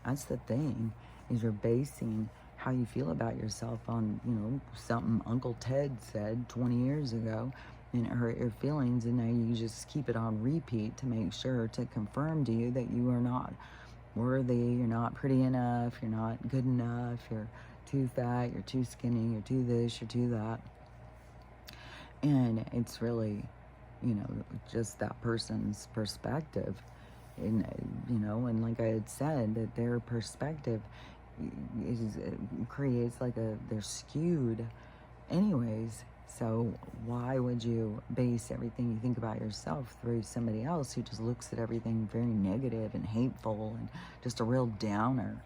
That's the thing, is you're basing how you feel about yourself on, something Uncle Ted said 20 years ago. And it hurt your feelings. And now you just keep it on repeat to make sure, to confirm to you that you are not worthy, you're not pretty enough, you're not good enough, you're too fat, you're too skinny, you're too this, you're too that. And it's really, just that person's perspective. And, and like I had said, that their perspective creates like they're skewed anyways. So why would you base everything you think about yourself through somebody else who just looks at everything very negative and hateful and just a real downer?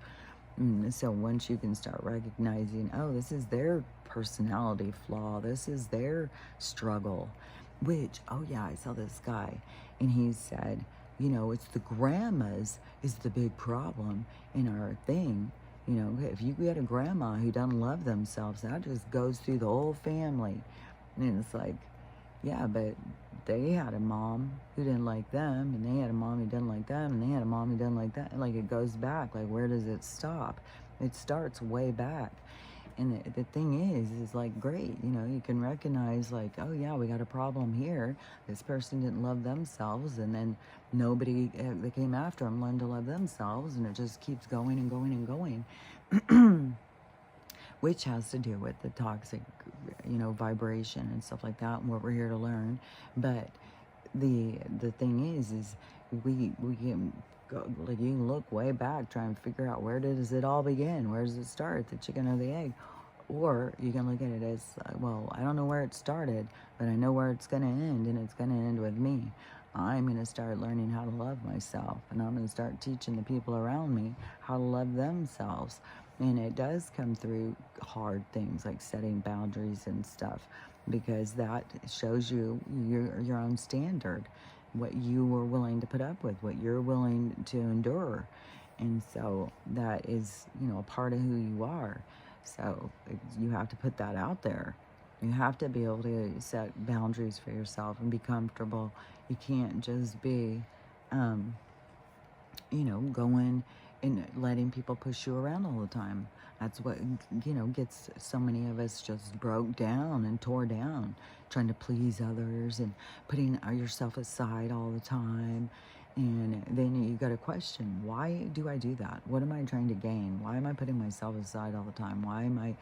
So once you can start recognizing, oh, this is their personality flaw, this is their struggle, which, oh yeah, I saw this guy, and he said, it's the grandmas is the big problem in our thing. If you get a grandma who doesn't love themselves, that just goes through the whole family. And it's like, yeah, but they had a mom who didn't like them, and they had a mom who didn't like them, and they had a mom who didn't like that. Like, it goes back. Like, where does it stop? It starts way back. And the thing is like, great, you can recognize like, oh yeah, we got a problem here. This person didn't love themselves, and then nobody that came after them learned to love themselves, and it just keeps going and going and going. Which has to do with the toxic, vibration and stuff like that, and what we're here to learn. But the thing is we can go, like, you can look way back, try and figure out, where does it all begin? Where does it start? The chicken or the egg? Or you can look at it as, well, I don't know where it started, but I know where it's going to end, and it's going to end with me. I'm going to start learning how to love myself, and I'm going to start teaching the people around me how to love themselves. And it does come through hard things like setting boundaries and stuff, because that shows you your own standard, what you were willing to put up with, what you're willing to endure. And so that is, a part of who you are. So you have to put that out there. You have to be able to set boundaries for yourself and be comfortable. You can't just be, going and letting people push you around all the time. That's what, gets so many of us just broke down and tore down, trying to please others and putting yourself aside all the time. And then you got to question, why do I do that? What am I trying to gain? Why am I putting myself aside all the time? Why am I,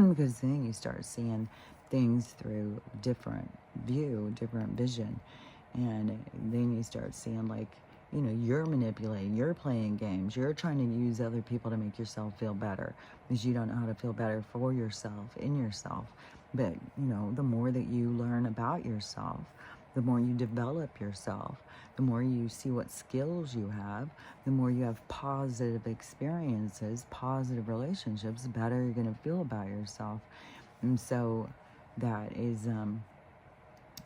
because then you start seeing things through different vision. And then you start seeing like, you're manipulating, you're playing games, you're trying to use other people to make yourself feel better, because you don't know how to feel better for yourself, in yourself. But, the more that you learn about yourself, the more you develop yourself, the more you see what skills you have, the more you have positive experiences, positive relationships, the better you're going to feel about yourself. And so that is,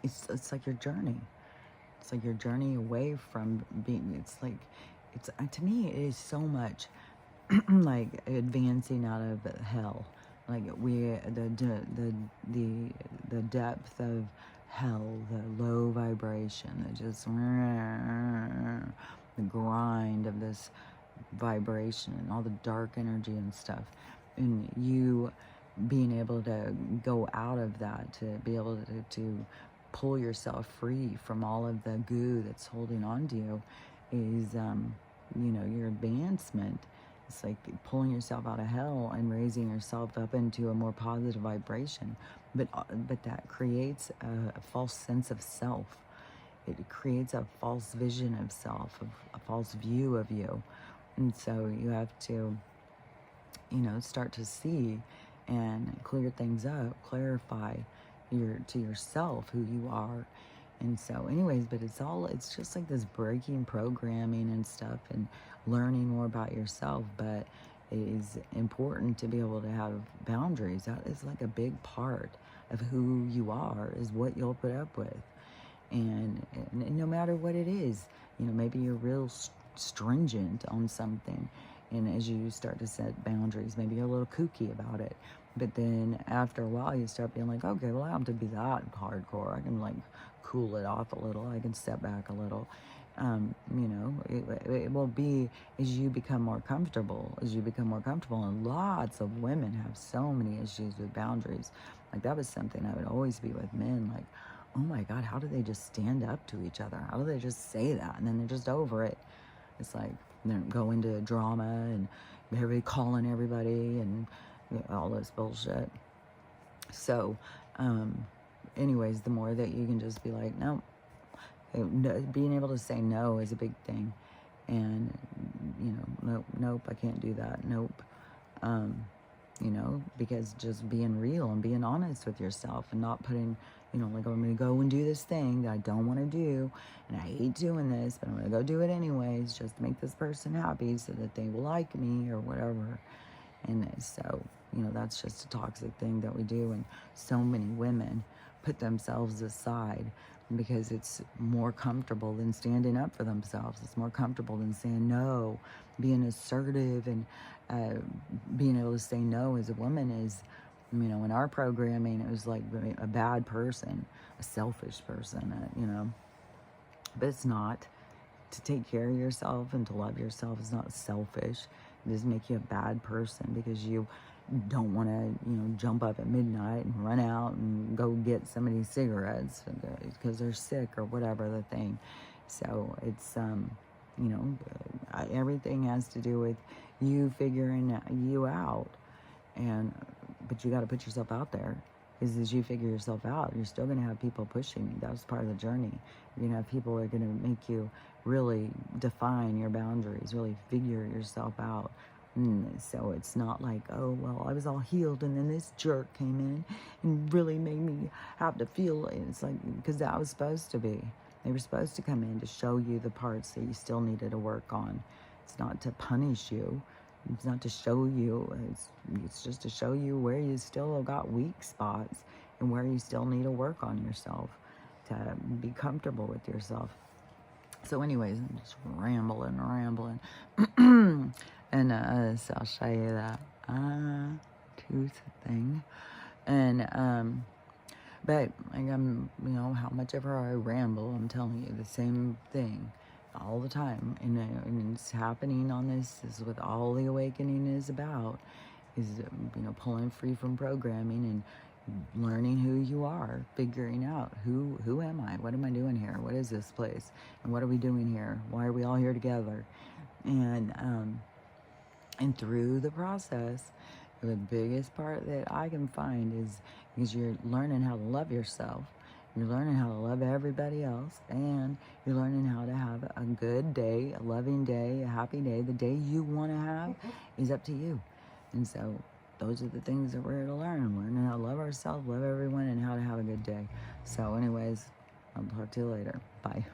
it's like your journey. It's like your journey away from being, it's like, it's, to me, it is so much like advancing out of hell. Like the depth of hell, the low vibration, the grind of this vibration and all the dark energy and stuff, and you being able to go out of that, to be able to pull yourself free from all of the goo that's holding on to you, is your advancement. It's like pulling yourself out of hell and raising yourself up into a more positive vibration. But that creates a false sense of self. It creates a false vision of self, a false view of you. And so you have to, start to see and clear things up, clarify to yourself who you are. And so anyways, but it's just like this breaking programming and stuff and learning more about yourself. But it is important to be able to have boundaries. That is like a big part of who you are, is what you'll put up with. And no matter what it is, maybe you're real stringent on something. And as you start to set boundaries, maybe you're a little kooky about it. But then after a while, you start being like, okay, well, I don't have to be that hardcore. I can like cool it off a little. I can step back a little. It will be as you become more comfortable, and lots of women have so many issues with boundaries. Like that was something I would always be with men, like, oh my God, how do they just stand up to each other? How do they just say that? And then they're just over it. It's like, they go into drama and everybody calling everybody and all this bullshit. So, anyways, the more that you can just be like, no, being able to say no is a big thing. And, nope, I can't do that. Nope. Because just being real and being honest with yourself and not putting, like, I'm going to go and do this thing that I don't want to do, and I hate doing this, but I'm going to go do it anyways just to make this person happy so that they will like me or whatever. And so, that's just a toxic thing that we do. And so many women put themselves aside because it's more comfortable than standing up for themselves. It's more comfortable than saying no, being assertive, and being able to say no as a woman is, in our programming, it was like a bad person, a selfish person, but it's not. To take care of yourself and to love yourself is not selfish. It doesn't make you a bad person because you don't want to, jump up at midnight and run out and go get somebody cigarettes because they're sick or whatever the thing. So it's, everything has to do with you figuring you out. But you got to put yourself out there. Because as you figure yourself out, you're still going to have people pushing you. That's part of the journey. You're going to have people that are going to make you really define your boundaries, really figure yourself out. So it's not like, oh, well, I was all healed and then this jerk came in and really made me have to feel it. It's like, because that was supposed to be. They were supposed to come in to show you the parts that you still needed to work on. It's not to punish you. It's not to show you, it's just to show you where you still got weak spots and where you still need to work on yourself to be comfortable with yourself. So anyways, I'm just rambling. And so I'll show you that tooth thing. And, but like how much ever I ramble, I'm telling you the same thing all the time, and it's happening on this is what all the awakening is about, is pulling free from programming and learning who you are, figuring out who am I, what am I doing here, what is this place, and what are we doing here, why are we all here together, and through the process, the biggest part that I can find is you're learning how to love yourself. You're learning how to love everybody else, and you're learning how to have a good day, a loving day, a happy day. The day you want to have is up to you. And so those are the things that we're here to learn. Learning how to love ourselves, love everyone, and how to have a good day. So anyways, I'll talk to you later. Bye.